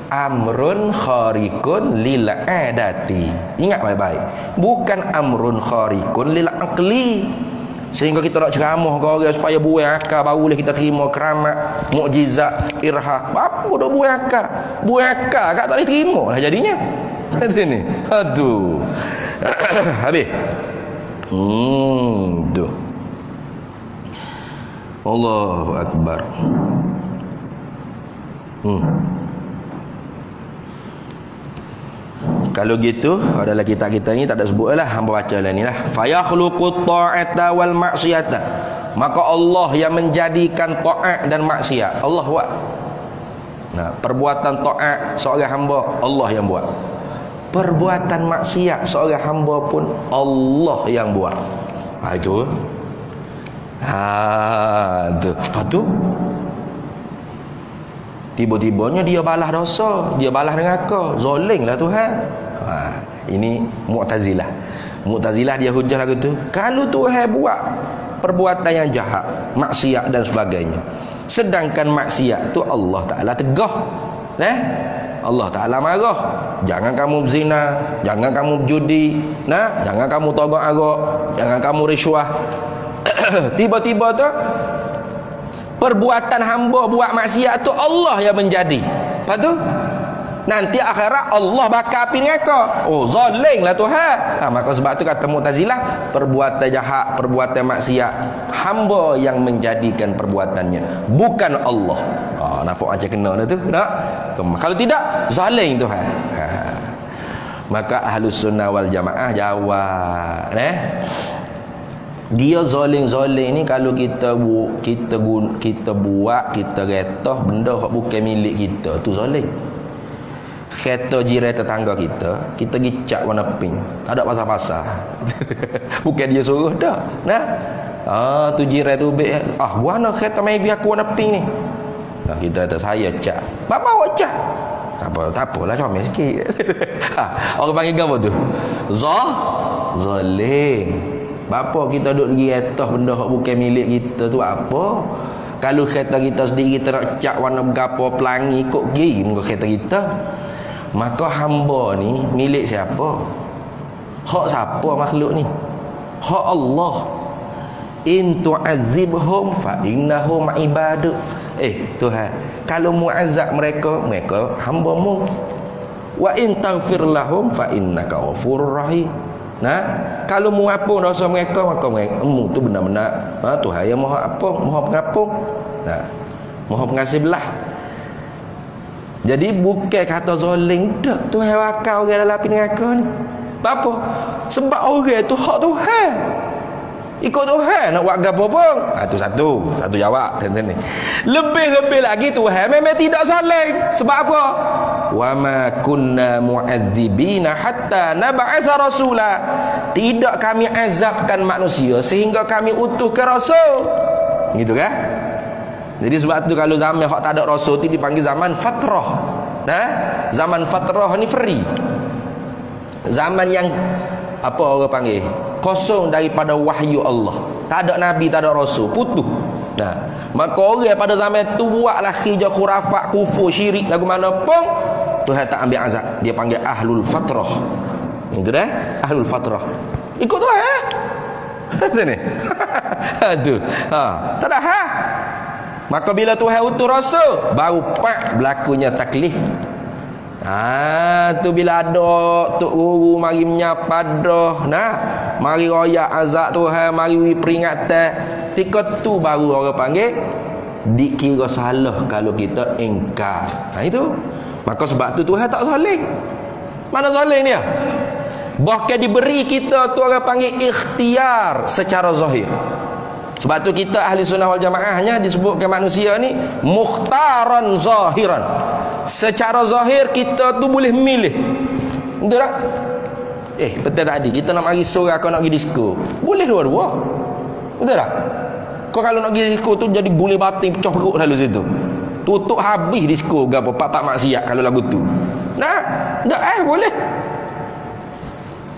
Amrun khariqun lil adati. Ingat baik-baik. Bukan amrun khariqun lil aqli. Sehingga kita nak ceramah ke orang supaya buang akal baru boleh kita terima keramat, mukjizat, irhas. Apa dah buang akal? Buang akal tak boleh terima lah jadinya. Ni. Aduh. Habis. Tu. Allahu Akbar. Kalau gitu, adalah kita ni tak ada sebut lah, hamba baca lah ni lah. Fayakhluqut ta'ata wal ma'siyata. Maka Allah yang menjadikan ta'at dan maksiat. Allah buat. Nah, perbuatan ta'at seorang hamba, Allah yang buat. Perbuatan maksiat seorang hamba pun Allah yang buat. Itu. Tu. Lepas tu tiba-tibanya dia balas dosa, dia balas neraka. Zolinglah Tuhan. Ini Mu'tazilah. Mu'tazilah dia hujah lagu tu. Kalau Tuhan buat perbuatan yang jahat, maksiat dan sebagainya, sedangkan maksiat tu Allah Ta'ala tegah, Allah Ta'ala marah. Jangan kamu berzina, jangan kamu berjudi, jangan kamu togak arak, jangan kamu risuah. Tiba-tiba tu perbuatan hamba buat maksiat tu Allah yang menjadi. Lepas tu nanti akhirat Allah bakar api neraka. Oh, zalimlah Tuhan. Maka sebab tu kata Mu'tazilah, perbuatan jahat, perbuatan maksiat, hamba yang menjadikan perbuatannya, bukan Allah. Nampak macam kena dah tu. Tak? Kalau tidak, zalim Tuhan. Maka Ahlus Sunnah wal Jamaah jawab, dia zalim-zalim ni kalau kita buat, kita retah benda hak bukan milik kita, tu zalim. Kereta jiran tetangga kita pergi cat warna pink, tak ada pasal-pasal. Bukan dia suruh dah. Tu jiran tu warna kereta Mavic aku warna pink ni. Kita kata saya cat. Bapa awak cat. Tak apalah, comel sikit. Orang panggil apa tu? Zalim. Bapa kita duduk lagi atas benda hak bukan milik kita tu apa? Kalau kereta kita sendiri kita nak cat warna berapa pelangi ikut pergi muka kereta kita. Maka hamba ni milik siapa? Hak siapa makhluk ni? Hak Allah. In tu'adzibhum fa innahum ibaduk. Tuhan, kalau mu'azzab mereka hamba-Mu. Wa in taghfir lahum fa innaka ghafurur rahim. Kalau mu ampun dosa mereka, maka Mu tu benar-benar Tuhan yang Maha Ampun, Maha Pengampun. Maha Pengasih belah. Jadi bukan kata zalim dak Tuhan wakal orang dalam api neraka ni. Apa? Sebab orang tu hak Tuhan. Ikut Tuhan nak buat gapo pun. Tu satu jawab tentang ni. Lebih-lebih lagi Tuhan memang tidak zalim. Sebab apa? Wa ma kunna mu'adzibina hatta nab'atsa rasula. Tidak kami azabkan manusia sehingga kami utuh ke rasul. Gitu kan? Jadi sebab tu kalau zaman hak tak ada rasul tu dipanggil zaman fatrah. Zaman fatrah ni free. Zaman yang apa orang panggil? Kosong daripada wahyu Allah. Tak ada nabi, tak ada rasul, putus. Maka orang pada zaman tu buatlah khijah khurafat, kufur, syirik lagu mana pun, Tuhan tak ambil azab. Dia panggil ahlul fatrah. Itu dah, ahlul fatrah. Ikut Tuhan. Sini. Tu. Tak ada Maka bila Tuhan utus rasul, baru berlakunya taklif. Tu bila ada tok guru mari menyapa dah, mari royak azab Tuhan, mari peringatan, ketika tu baru orang panggil dikira salah kalau kita ingkar. Itu. Maka sebab tu Tuhan tak zalim. Mana zalim dia? Bahkan diberi kita tu orang panggil ikhtiar secara zahir. Sebab tu kita ahli sunnah wal jamaahnya disebutkan manusia ni mukhtaran zahiran. Secara zahir kita tu boleh milih. Betul tak? Betul tadi kita nak mari sorak kau nak pergi disko. Boleh dua-dua. Betul tak? Kau kalau nak pergi disko tu jadi boleh batin pecah perut lalu situ. Tutup habis disko gapo pak maksiat kalau lagu tu. Dak boleh.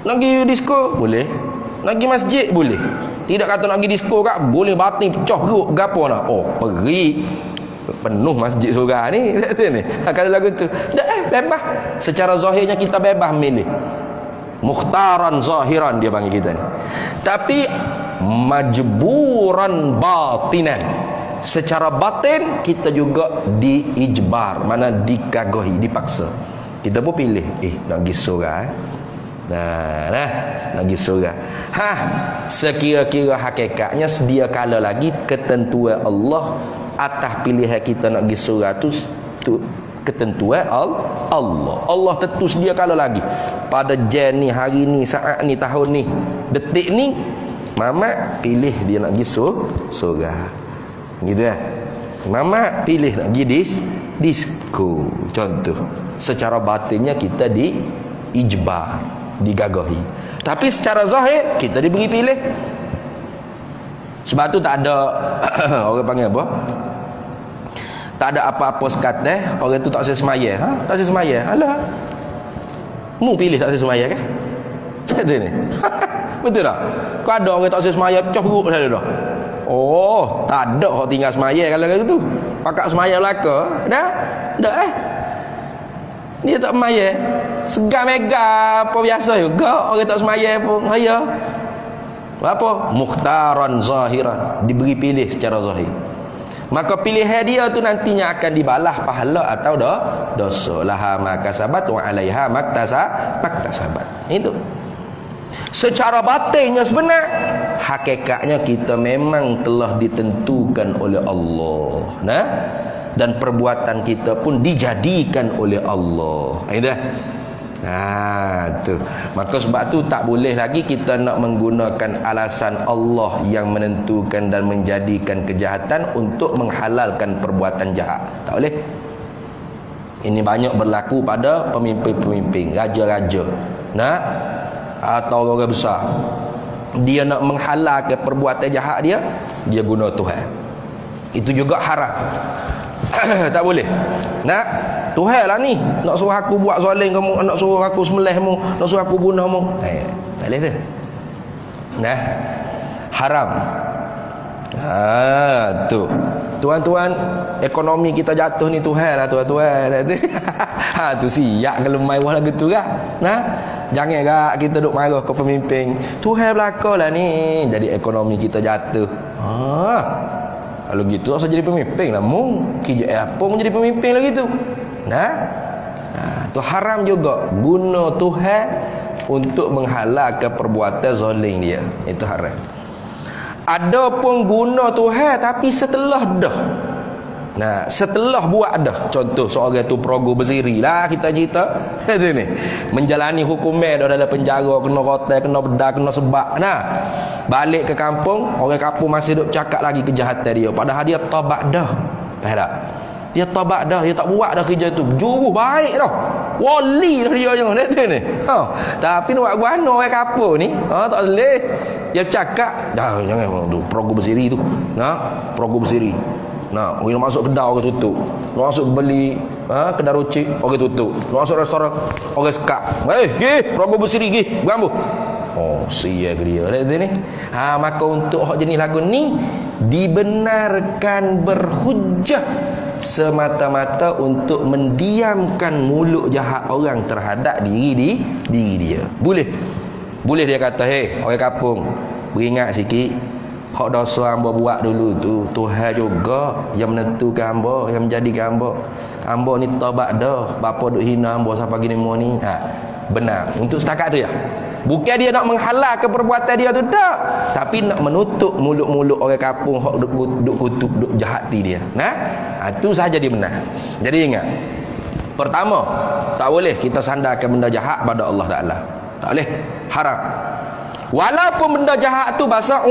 Nak pergi disko boleh. Nak pergi masjid boleh. Tidak kata nak pergi disko kak boleh batin pecah perut gapo nak. Pergi penuh masjid surga ni. Kalau lagu tu bebas. Secara zahirnya kita bebas milih. Mukhtaran zahiran dia panggil kita ni. Tapi majburan batinan. Secara batin kita juga diijbar, mana dikagohi, dipaksa. Kita pun pilih nak pergi surga. Nah, nak pergi surga. Sekira-kira hakikatnya sedia kala lagi ketentuan Allah atas pilihan kita nak pergi surga tu ketentuan Allah. Allah tentu sedia kala lagi. Pada jam ni, hari ni, saat ni, tahun ni, detik ni, Mamat pilih dia nak pergi surga. Gitu kan? Mamat pilih nak pergi disko. Contoh. Secara batinnya kita ijbar, digagahi. Tapi secara zahir kita diberi pilih. Sebab tu tak ada orang panggil apa? Tak ada apa-apa sekateh orang tu tak saya semaya. Tak saya semaya. Alah. Mu pilih tak saya semaya kan? Kata ni. Betul tak? Kau ada orang tak saya semaya pecah perut dah dah. Oh, tak ada orang tinggal semaya kalau gitu. Pakak semaya belaka. Dah? Dah dia tak semaya. Segar mega apa biasa juga orang tak semaya pun. Ya. Apa? Mukhtaran zahiran, diberi pilih secara zahir. Maka pilihan dia tu nantinya akan dibalas pahala atau dosa. Laha ma kasabat wa 'alaiha maktasabat. Itu. Secara batinnya sebenar, hakikatnya kita memang telah ditentukan oleh Allah. Nah, dan perbuatan kita pun dijadikan oleh Allah. Itu. Tu. Maka sebab tu tak boleh lagi kita nak menggunakan alasan Allah yang menentukan dan menjadikan kejahatan untuk menghalalkan perbuatan jahat. Tak boleh. Ini banyak berlaku pada pemimpin-pemimpin, raja-raja. Atau orang besar. Dia nak menghalalkan perbuatan jahat dia guna Tuhan. Itu juga haram. Tak boleh. Tuhan lah ni nak suruh aku buat zalim kamu, nak suruh aku sembelihmu, nak suruh aku bunuhmu. Tak boleh tu. Haram. Tu. Tuan-tuan, ekonomi kita jatuh ni Tuhan lah tuan-tuan. Tu siap kalau main wah lagu tu lah. Jangan gak kita duk marah ke pemimpin. Tuhan belakalah ni jadi ekonomi kita jatuh. Kalau gitu asal jadi pemimpin lah. Mungkin pun jadi pemimpin lagi tu. Tu haram juga guna Tuhan untuk menghalalkan perbuatan zalim dia. Itu haram. Ada pun guna Tuhan tapi setelah dah. Setelah buat dah. Contoh seorang tu perogoh berziri lah kita cerita. Itu ni. Menjalani hukumnya dah dalam penjara, kena rotai, kena bedah, kena sebab. Balik ke kampung, orang kampung masih duk cakap lagi kejahatan dia. Padahal dia tabat dah. Faham tak? Dia tabat dah, dia tak buat dah kerja tu. Juru baik dah. Wali dah dia yang ni. Tapi nak buat guana orang kampung ni, tak boleh. Dia cakap, jangan tu perogoh berziri tu. Perogoh berziri. Orang masuk kedai orang tutup. Nak masuk beli kedai rocik orang tutup. Nak masuk restoran orang sekap. Pergi, perogoh bersiri pergi, bergambar. Sia ke dia ni. Maka untuk hak jenis lagu ni dibenarkan berhujjah semata-mata untuk mendiamkan mulut jahat orang terhadap diri dia. Boleh dia kata, orang kampung, beringat sikit. Hak dosa hamba buat dulu tu Tuhan juga yang menentukan hamba, yang menjadikan hamba. Hamba ni taubat dah. Bapa duk hina hamba sampai gini ni. Benar. Untuk setakat tu ya. Bukan dia nak menghalalkan perbuatan dia tu tak, tapi nak menutup mulut-mulut orang kampung hak duk kutuk, duk jahati dia. Itu saja dia benar. Jadi ingat. Pertama, tak boleh kita sandarkan benda jahat pada Allah Taala. Tak boleh. Haram. Walaupun benda jahat tu bahasa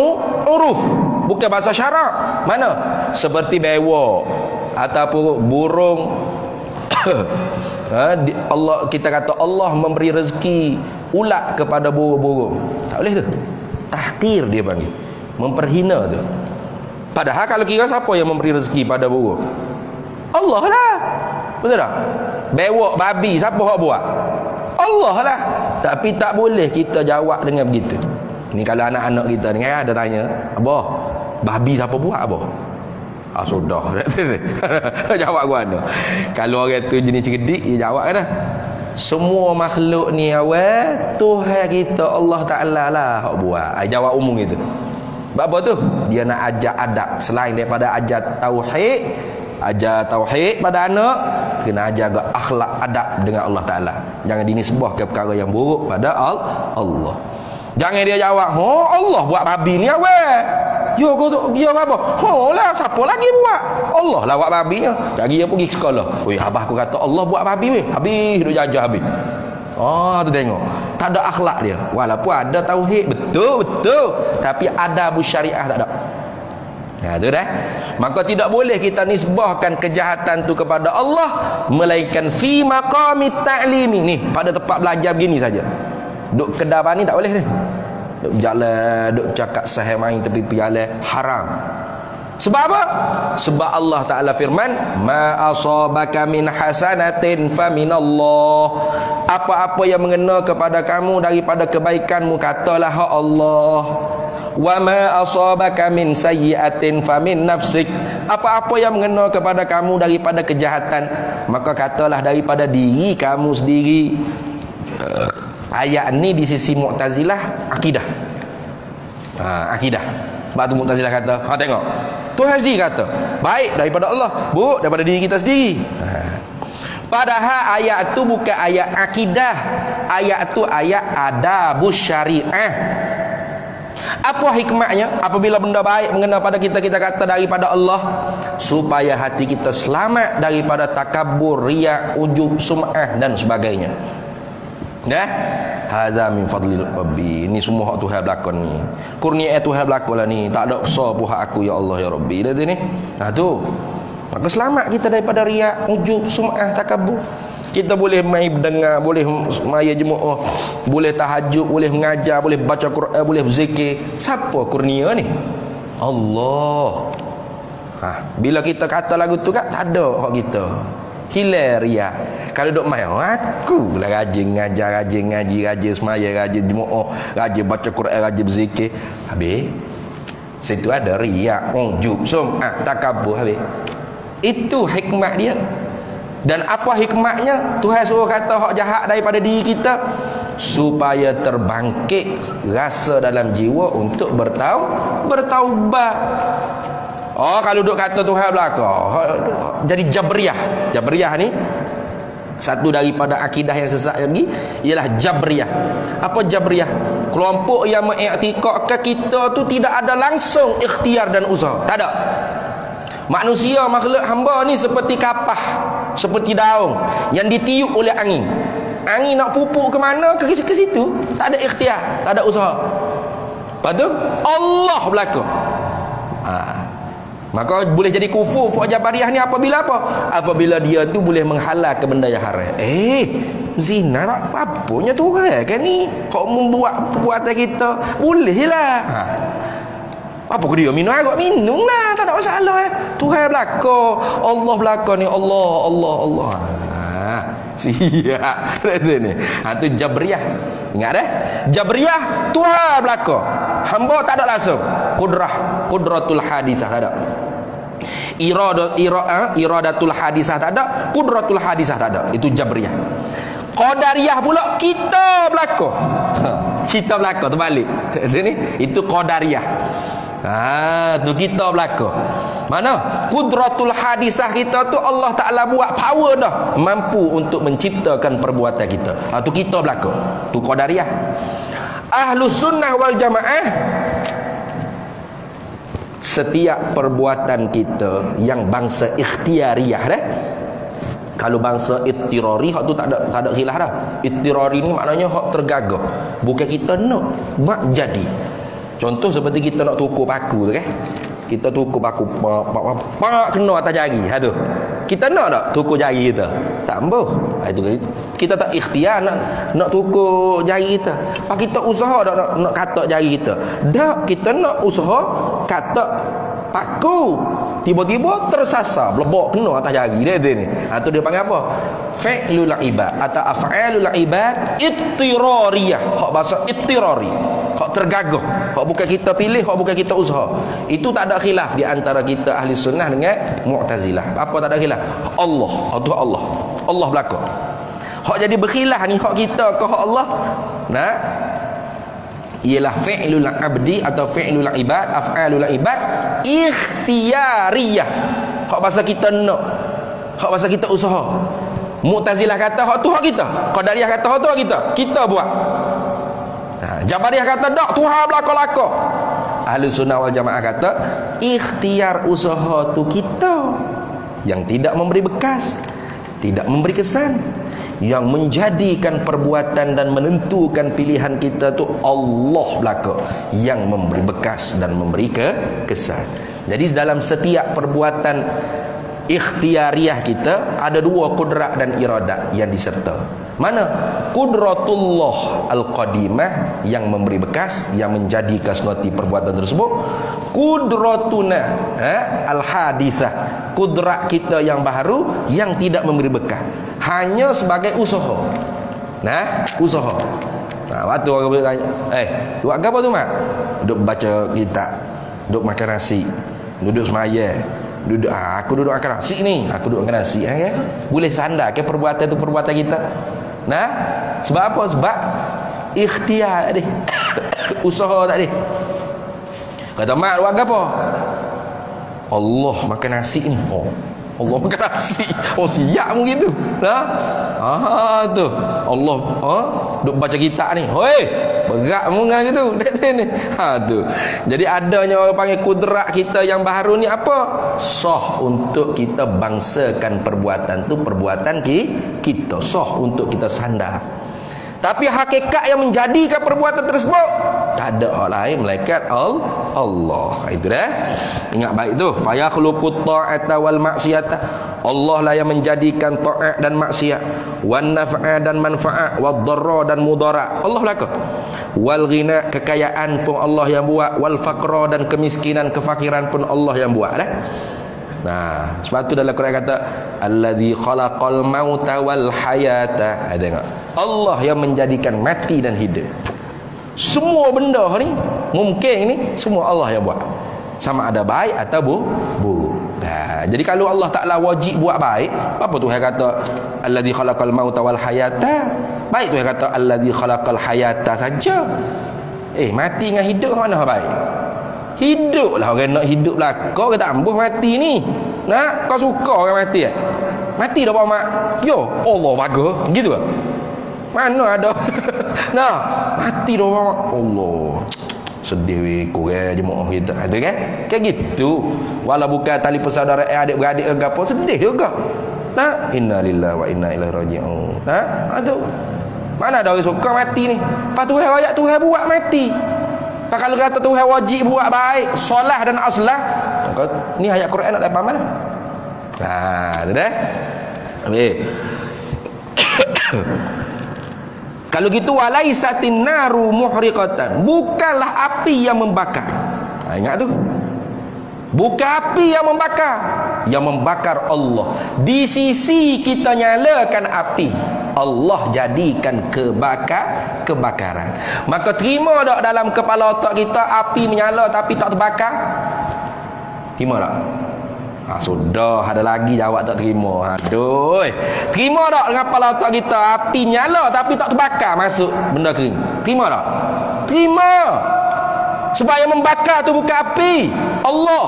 uruf, bukan bahasa syarak. Mana? Seperti bewok ataupun burung. Allah, kita kata Allah memberi rezeki ulat kepada burung-burung. Tak boleh tu. Tahqir dia panggil. Memperhina tu. Padahal kalau kira siapa yang memberi rezeki pada burung? Allah lah. Betul tak? Bewok babi siapa hak buat? Allah lah. Tapi tak boleh kita jawab dengan begitu. Ni kalau anak-anak kita ni ada tanya, "Abah, babi siapa buat abah?" Sudah. Jawab gua anda. Kalau orang tu jenis cerdik, dia jawab dah. Semua makhluk ni awal Tuhan kita Allah Taala lah hak buat. Jawab umum gitu. Sebab apa tu? Dia nak ajar adab selain daripada ajar tauhid, ajar tauhid pada anak, kena ajar juga akhlak adab dengan Allah Taala. Jangan dinisbah ke perkara yang buruk pada Allah. Jangan dia jawab, "Oh, Allah buat babi ni awal." Yo kau dia apa? Oh lah, siapa lagi buat? Allah lah buat babinya. Cari dia pergi sekolah. Oi, abah aku kata Allah buat babi weh. Habis duk jajah habis. Oh, tu tengok. Tak ada akhlak dia. Walaupun ada tauhid, betul. Tapi adab syariah tak ada. Ya, tu dah. Maka tidak boleh kita nisbahkan kejahatan tu kepada Allah, melainkan fi maqamit ta'limi. Ni, pada tempat belajar begini saja. Duk kedai ni tak boleh ni. Duk jalan, duk cakap sahih main tepi jalan, haram. Sebab apa? Sebab Allah Ta'ala firman, ma asabaka min hasanatin faminallah. Apa-apa yang mengena kepada kamu daripada kebaikanmu, katalah Allah. Wa ma asabaka min sayyi'atin famin nafsik. Apa-apa yang mengena kepada kamu daripada kejahatan, maka katalah daripada diri kamu sendiri. Ayat ni di sisi Mu'tazilah akidah. Akidah. Sebab tu Mu'tazilah kata, tengok, Tuhan sendiri kata baik daripada Allah, buruk daripada diri kita sendiri. Padahal ayat tu bukan ayat akidah. Ayat tu ayat adabus syariah. Apa hikmahnya apabila benda baik mengena pada kita, kita kata daripada Allah, supaya hati kita selamat daripada takabur, riya, ujub, sum'ah dan sebagainya. Dah, hadza min fadlil rabbi. Ini semua hak Tuhan belakon ni. Kurnia Tuhan belakon lah ni. Tak ada besar pun hak aku ya Allah ya Rabbi. Dah tu ni. Tu. Maka selamat kita daripada riak, ujub, sum'ah, takabur. Kita boleh mai dengar, boleh maya jemaah, boleh tahajud, boleh mengajar, boleh baca Quran, boleh berzikir. Siapa kurnia ni? Allah. Bila kita kata lagu tu kan tak ada hak kita. Hilang riak. Kalau duk main, aku lah rajin ngajar, rajin ngaji, rajin semaya, rajin jemaah, rajin baca Quran, rajin berzikir. Habis situ ada riak, ujub, sum'ah, takabur. Habis itu hikmat dia. Dan apa hikmatnya? Tuhan suruh kata hak jahat daripada diri kita, supaya terbangkit rasa dalam jiwa untuk bertaubat. Kalau duk kata Tuhan belakang, jadi Jabriyah. Jabriyah ni satu daripada akidah yang sesat lagi, ialah Jabriyah. Apa Jabriyah? Kelompok yang mengiktikadkan kita tu tidak ada langsung ikhtiar dan usaha. Tak ada. Manusia, makhluk hamba ni seperti kapah, seperti daun yang ditiup oleh angin. Angin nak pupuk ke mana, ke situ. Tak ada ikhtiar, tak ada usaha. Lepas tu Allah berlaku. Maka boleh jadi kufur Jabariyah ni apabila apa? Apabila dia tu boleh menghalalkan benda yang haram. Zina apa-apanya Tuhan kan ni. Kau membuat perbuatan kita, bolehlah. Apa ke dia minum air, minum lah, tak ada masalah. Tuhan belakang, Allah belakang ni, Allah. Siap. Ni. Tu Jabriyah. Ingat dah? Jabriyah Tuhan belakang. Hamba tak ada langsung. Qudratul hadisah tak ada. Iradatul hadisah tak ada, qudratul hadisah tak ada. Itu Jabriyah. Qadariyah pula kita belakang. Kita belakang terbalik. Itu Qadariyah. Tu kita belaka. Mana? Qudratul hadisah kita tu Allah Ta'ala buat power dah, mampu untuk menciptakan perbuatan kita. Tu kita belaka. Tu Qadariyah. Ahlus sunnah wal jamaah, setiap perbuatan kita yang bangsa ikhtiariyah dah. Kalau bangsa ittirari, hak tu tak ada khilaf dah. Ittirari ni maknanya hak tergagah. Bukan kita nak buat jadi. Contoh seperti kita nak tukur paku tu kan. Kita tukur paku pak kena atas jari. Tu. Kita nak tak tukur jari kita? Tak mampu. Itu kita tak ikhtiar nak tukur jari kita. Pak kita usaha tak nak katak jari kita. Dak, kita nak usaha katak paku. Tiba-tiba tersasar, blebok kena atas jari dia ni. Tu dia panggil apa? Fi'lul ibad atau af'alul ibad ittirariyah. Hak bahasa ittirari. Hak tergagah. Hak bukan kita pilih, hak bukan kita usaha. Itu tak ada khilaf di antara kita ahli sunnah dengan Mu'tazilah. Apa tak ada khilaf? Allah. Itu Allah. Allah belaka. Hak jadi berkhilaf ni hak kita ke hak Allah? Ialah fi'lul abdi atau fi'lul ibad, af'alul ibad ikhtiyariyah. hak bahasa kita nak, hak bahasa kita usaha. Mu'tazilah kata hak tu hak kita, Qadariyah kata hak tu hak kita buat. Jabariyah kata dak, Tuhan belaka-laka. Ahli Sunnah wal Jamaah kata ikhtiar usaha tu kita, yang tidak memberi bekas, tidak memberi kesan. Yang menjadikan perbuatan dan menentukan pilihan kita tu Allah belaka, yang memberi bekas dan memberi kesan. Jadi dalam setiap perbuatan ikhtiariah kita ada dua kudrat dan iradat yang diserta. Mana? Kudratullah al-qadimah yang memberi bekas, yang menjadikan suatu perbuatan tersebut. Kudratuna al-hadithah, kudrat kita yang baru yang tidak memberi bekas, hanya sebagai usaha. Usaha. Waktu orang boleh tanya, buat apa tu mak? Duduk baca kitab, duduk makan nasi, duduk semaya, duduk aku duduk makan nasi ni, aku duduk makan nasi boleh sandar ke perbuatan tu perbuatan kita? Sebab apa? Sebab ikhtiar tadi. Usaha tadi. Kata mak buat apa? Allah makan nasi ni. Allah makan nasi. Siap pun gitu. Tu. Allah duk baca kitab ni. Hoi, berat pun dengan gitu. Ni. Tu. Jadi adanya orang panggil kudrat kita yang baru ni apa? Sah untuk kita bangsakan perbuatan tu perbuatan kita. Sah untuk kita sandar. Tapi hakikat yang menjadikan perbuatan tersebut tak ada orang lain melainkan Allah. Itu dah. Ingat baik tu. Fa yakhluqut ta'ata wal ma'siyata. Allah lah yang menjadikan ta'at dan maksiat, wan naf'a dan manfaat, wad dharra dan mudarat. Allah belaka. Wal ghina, kekayaan pun Allah yang buat, wal faqra dan kemiskinan, kefakiran pun Allah yang buat dah. Sebab tu dalam Quran kata allazi khalaqal mauta wal hayata. Tengok. Allah yang menjadikan mati dan hidup. Semua benda ni mungkin ni semua Allah yang buat. Sama ada baik atau buruk. Jadi kalau Allah Taala wajib buat baik, apa Tuhan kata allazi khalaqal mauta wal hayata? Baik Tuhan kata allazi khalaqal hayata saja. Mati dengan hidup mana baik? Hiduplah orang nak hidup lah. Kau kata ambuh mati ni. Kau suka orang mati Mati dah mak. Yo, Allah bagus. Gitu ke? Mana ada? Mati dah mak. Allah. Sedih weh kurang jemaah kita. Ada kan? Kayak gitu. Walau bukan tali persaudaraan adik-beradik ke apa, sedih juga. Inna lillahi wa inna ilaihi raji'un. Aduh. Mana ada orang suka mati ni? Pas Tuhan ayat Tuhan buat mati. Kalau kata Tuhan wajib buat baik, solah dan aslah, ni ayat Quran nak apa mana? Tu dah. Kalau gitu walaisatin naru muhriqatan, bukanlah api yang membakar. Ingat tu. Bukan api yang membakar. Yang membakar Allah. Di sisi kita nyalakan api, Allah jadikan kebakaran. Maka terima tak dalam kepala otak kita api menyala tapi tak terbakar? Terima tak? Sudah, ada lagi jawab tak terima. Aduh. Terima tak dengan kepala otak kita api nyala tapi tak terbakar masuk benda kering? Terima tak? Terima. Sebab yang membakar tu bukan api, Allah.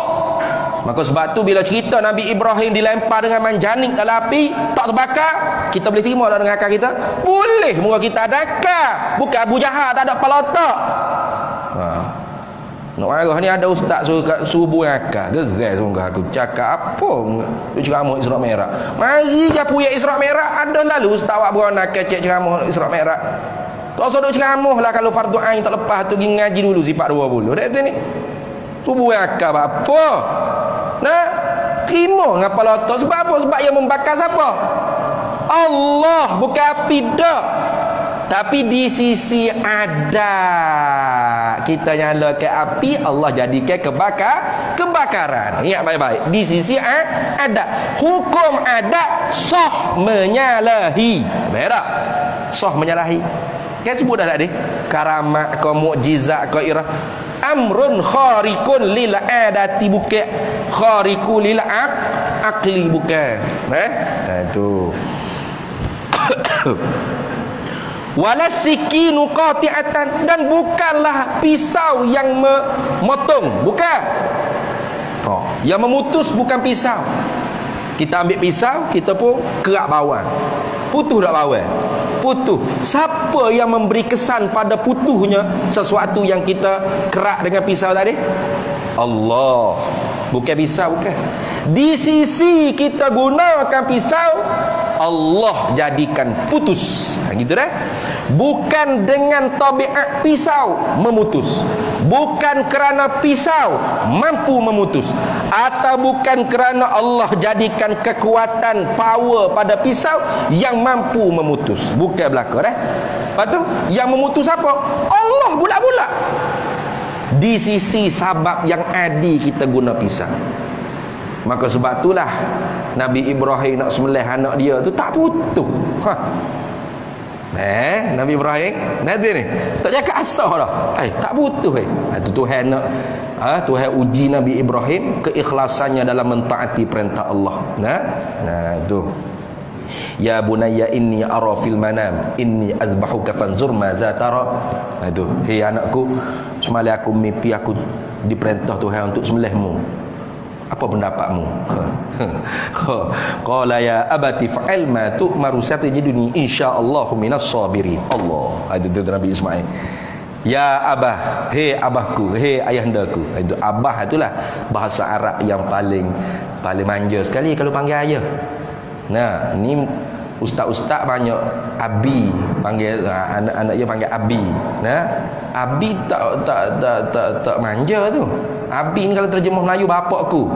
Maka sebab tu bila cerita Nabi Ibrahim dilempar dengan manjanik dalam api tak terbakar, kita boleh terima tak dengan akal kita? Boleh, muka kita ada akal. Bukan Abu Jahal tak ada kepala otak. Nak marah ni ada ustaz suruh buang akal. Gerai sungguh aku cakap apa duk ceramah Isra' Mi'raj. Mari je puyak Isra' Mi'raj. Ada lalu ustaz awak buang akal cek ceramah Isra' Mi'raj. Tak usah duk ceramah lah kalau fardu ain tak lepas tu pergi ngaji dulu sifat 20. Dak tu ni. Tu buang akal apa? Terima dengan kepala otak. Sebab apa? Sebab yang membakar siapa? Allah, bukan api dak. Tapi di sisi ada kita nyalakan api, Allah jadikan kebakaran. Ingat baik-baik. Di sisi ada. Hukum ada sah menyalahi. Berak. Sah menyalahi. Kan sebut dah tadi. Karamat ke mukjizat ke irah. Amrun kharikun lil adati bukan khariku lil akli bukan. Itu. Walasikinu qati'atan, dan bukanlah pisau yang memotong, bukan. Yang memutus bukan pisau. Kita ambil pisau, kita pun kerak bawang. Putus tak bawang? Putus. Siapa yang memberi kesan pada putuhnya sesuatu yang kita kerak dengan pisau tadi? Allah. Bukan pisau, bukan. Di sisi kita gunakan pisau, Allah jadikan putus. Gitu dah. Bukan dengan tabiat pisau memutus, bukan kerana pisau mampu memutus, atau bukan kerana Allah jadikan kekuatan power pada pisau yang mampu memutus. Bukan belaka dah. Lepas tu yang memutus apa? Allah bulat-bulat. Di sisi sabab yang adi kita guna pisau. Maka sebab itulah Nabi Ibrahim nak sembelih anak dia tu tak putus. Nabi Ibrahim nanti ni tak cakap asal dah. Tak putus. Itu Tuhan nak Tuhan uji Nabi Ibrahim keikhlasannya dalam mentaati perintah Allah. Nah tu. Ya bunayya inni ara fil manam inni azbahuka fanzur ma za tara. Itu, hei anakku, semalam aku mimpi aku diperintah Tuhan untuk sembelihmu. Apa pendapatmu? Qala ya abati fa'al ma tu'maru satajiduni insyaallah minas sabirin. Allah. Itu Nabi Ismail. Ya abah, hei abahku, hei ayahandaku. Itu abah itulah bahasa Arab yang paling manja sekali kalau panggil ayah. Nah, ni ustaz-ustaz banyak abi panggil anak-anak dia panggil abi. Nah, abi tak manja tu. Abi ni kalau terjemah Melayu bapakku.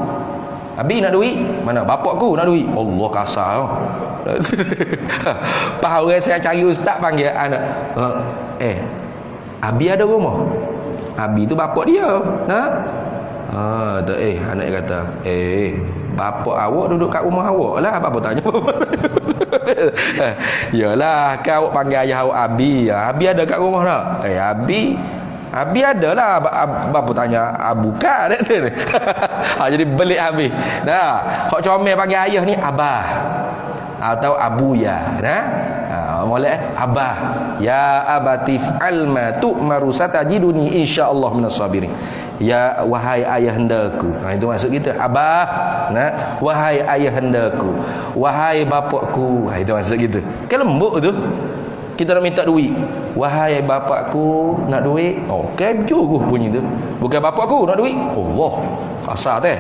Abi nak duit? Mana bapakku nak duit? Allah kasar. Power saya cari ustaz panggil anak. Abi ada rumah. Abi tu bapak dia. Nah. Anak dia kata, bapak awak duduk kat rumah awak lah. Apa tanya? Yalah, kan awak panggil ayah awak Abi. Abi ada kat rumah tak? Abi ada lah. Apa tanya? Bukan. Jadi belik Abi. Nah, hak comel panggil ayah ni abah atau abu ya. Molek abah. Ya abati fa'al ma tu'maru satajiduni insyaallah minas sabirin. Ya wahai ayahandaku. Itu maksud kita. Abah, wahai ayahandaku, wahai bapakku. Itu maksud kita. Kan lembut tu. Kita nak minta duit. Wahai bapakku nak duit. Okey juga bunyi tu. Bukan bapakku nak duit. Allah. Kasar teh.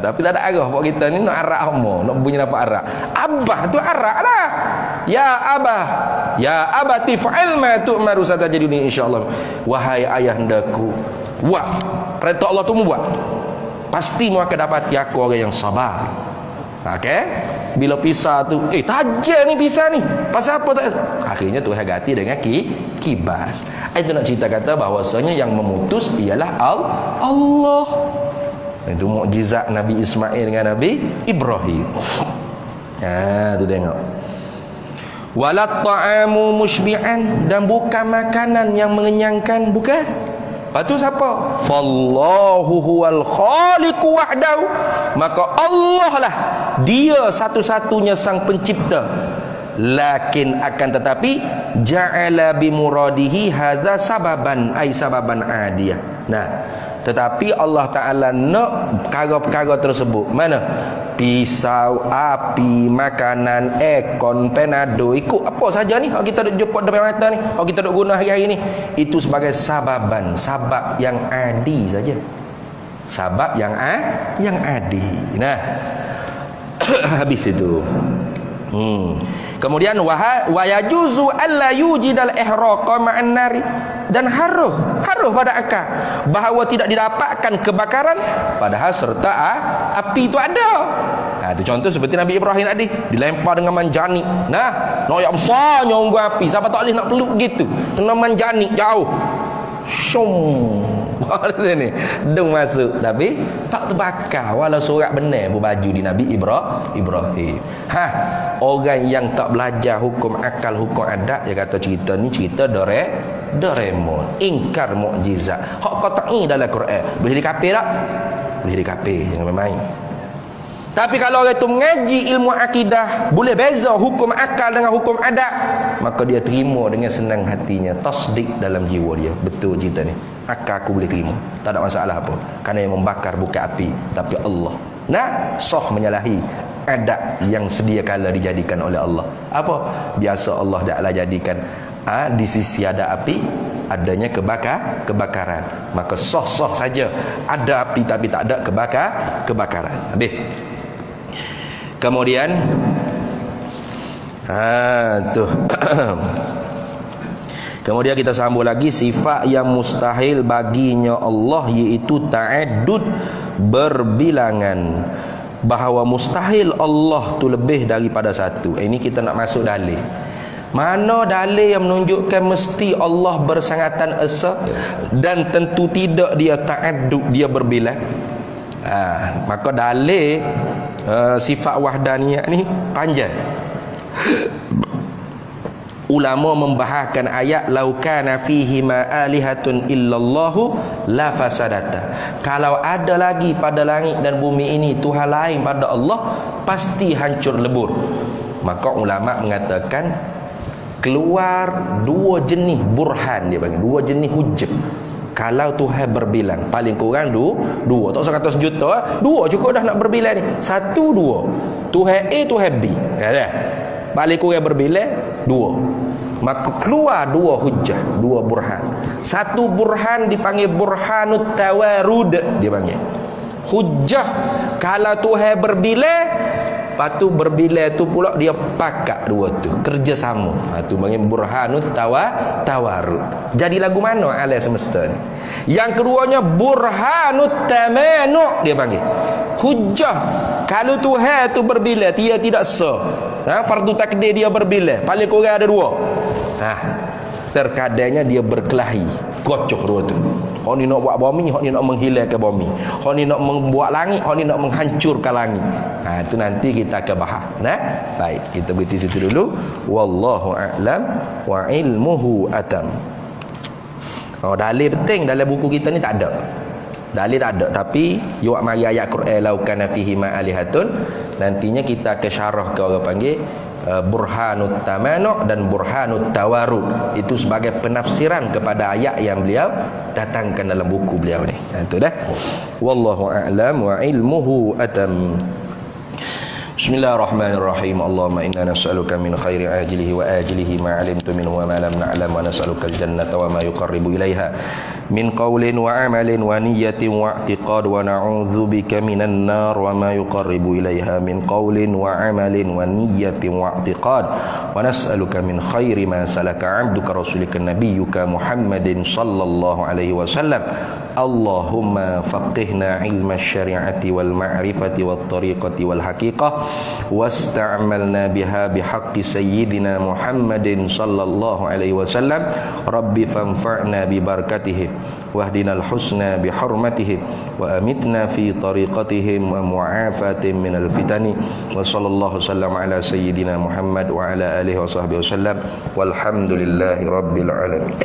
Tapi tak ada arah buat kita ni nak arak hamo, nak bunyi dapat arak. Abah tu arak lah. Ya abah, ya abati fa'al ma tu'maru satajiduni insyaallah. Wahai ayahandaku, buat perintah Allah tu buat. Pasti mu akan dapati aku orang yang sabar. Okey? Bila pisah tu, tajam ni pisah ni. Pasal apa tak? Akhirnya Tuhan ganti dengan kibas. Itu nak cerita kata bahawasanya yang memutus ialah Allah. Itu mukjizat Nabi Ismail dengan Nabi Ibrahim. Tu tengok. Walat ta'amu musybi'an, dan bukan makanan yang mengenyangkan, bukan. Lepas tu siapa? Fallahu huwal khaliqu wahdahu. Maka Allah lah dia satu-satunya sang pencipta. Lakin akan tetapi ja'ala bimuradihi hadza sababan ay sababan adiyah. Nah, tetapi Allah Ta'ala nak perkara-perkara tersebut. Mana? Pisau, api, makanan, aircon, penado, ikut apa saja ni kita duk jumpa depan mata ni, kita duk guna hari-hari ni, itu sebagai sababan, sabab yang adi saja. Sabab yang adi. Nah, habis itu. Kemudian wa yajuzu alla yujidal ihraqa ma'an nari, dan haruh pada akal bahawa tidak didapatkan kebakaran padahal serta api itu ada. Itu contoh seperti Nabi Ibrahim tadi dilempar dengan manjani. Nak yang besarnya unggun api, siapa tak boleh nak peluk gitu, kena manjani jauh. Syum. Ni deng masuk tapi tak terbakar walau sorak benar berbaju di Nabi Ibrahim. Orang yang tak belajar hukum akal, hukum adat, dia kata cerita ni cerita Doraemon, ingkar mukjizat. Hak qat'i dalam Quran. Boleh jadi kafir tak? Boleh jadi kafir, jangan main-main. Tapi kalau orang itu mengaji ilmu akidah, boleh beza hukum akal dengan hukum adat, maka dia terima dengan senang hatinya, tasdik dalam jiwa dia. Betul cerita ni, akal aku boleh terima, tak ada masalah apa, kerana yang membakar bukan api tapi Allah. Nah, sah menyalahi adat yang sedia kala dijadikan oleh Allah. Apa? Biasa Allah taklah jadikan di sisi ada api, adanya kebakaran. Maka sah-sah saja ada api tapi tak ada kebakaran. Habis. Kemudian tuh. Kemudian kita sambung lagi sifat yang mustahil baginya Allah, iaitu ta'addud, berbilangan. Bahawa mustahil Allah tu lebih daripada satu. Ini kita nak masuk dalil. Mana dalil yang menunjukkan mesti Allah bersangatan esa, dan tentu tidak dia ta'addud, dia berbilang. Maka dalil sifat wahdaniyah ni panjang. Ulama membahaskan ayat lau kana fihi ma alihatun illallahu la fasadata. Kalau ada lagi pada langit dan bumi ini Tuhan lain pada Allah, pasti hancur lebur. Maka ulama mengatakan keluar dua jenis burhan, dia panggil dua jenis hujah. Kalau Tuhan berbilang paling kurang dua, tak usah kata sejuta, dua cukup dah nak berbilang ni. Satu dua, Tuhan A, Tuhan B, ya, paling kurang berbilang dua. Maka keluar dua hujah, dua burhan. Satu burhan dipanggil burhanut tawarud, dia panggil hujah. Kalau Tuhan berbilang, lepas tu berbilang tu pula dia pakat dua tu, kerjasama. Tu panggil burhanut tawarud. Jadi lagu mana alam semesta ni? Yang keduanya burhanut tamanu', dia panggil hujah. Kalau Tuhan tu berbilang, dia tidak sah. Fardu takdir dia berbilang, paling kurang ada dua. Terkadangnya dia berkelahi, gocoh dua tu. Hak ni nak buat bumi, hak ni nak menghilangkan bumi. Hak ni nak membuat langit, hak ni nak menghancurkan langit. Itu nanti kita akan bahas. Baik, kita berhenti situ dulu. Wallahu a'lam wa ilmuhu atam. Dalil penting dalam buku kita ni tak ada. Dalil tak ada, tapi yuak mari ayat Quran lau kana fihi ma alihatun, nantinya kita akan syarah ke orang panggil burhanut tamanu' dan burhanut tawarud. Itu sebagai penafsiran kepada ayat yang beliau datangkan dalam buku beliau ni. Itu dah. Wallahu a'lam wa ilmuhu atam. Bismillahirrahmanirrahim. Allahumma inna nas'aluka min khairi ajilihi wa ajilihi ma 'alimtu minhu wa ma lam na'lam, wa nas'aluka al-jannata wa ma yuqarribu ilaiha min qawlin wa 'amalin wa niyyatin wa i'tiqad, wa na'udzu bika minan nar wa ma yuqarribu ilaiha min qawlin wa 'amalin wa niyyatin wa i'tiqad, wa nas'aluka min khairi ma salaka 'abduka rasulika nabiyyuka Muhammadin sallallahu alaihi wasallam. Allahumma faqihna 'ilma asy-syari'ati wal ma'rifati wat tariqati wal haqiqah, wasta'malna biha bihaqqi sayyidina Muhammadin sallallahu alaihi wasallam. Rabbi fanfa'na bi barakatihim wahdinal husna bi hurmatihim wa amitna fi tariqatihim wa mu'afatin minal fitani. Wa sallallahu sallam ala sayyidina Muhammad wa ala alihi wa sahbihi wasallam, walhamdulillahi rabbil alamin.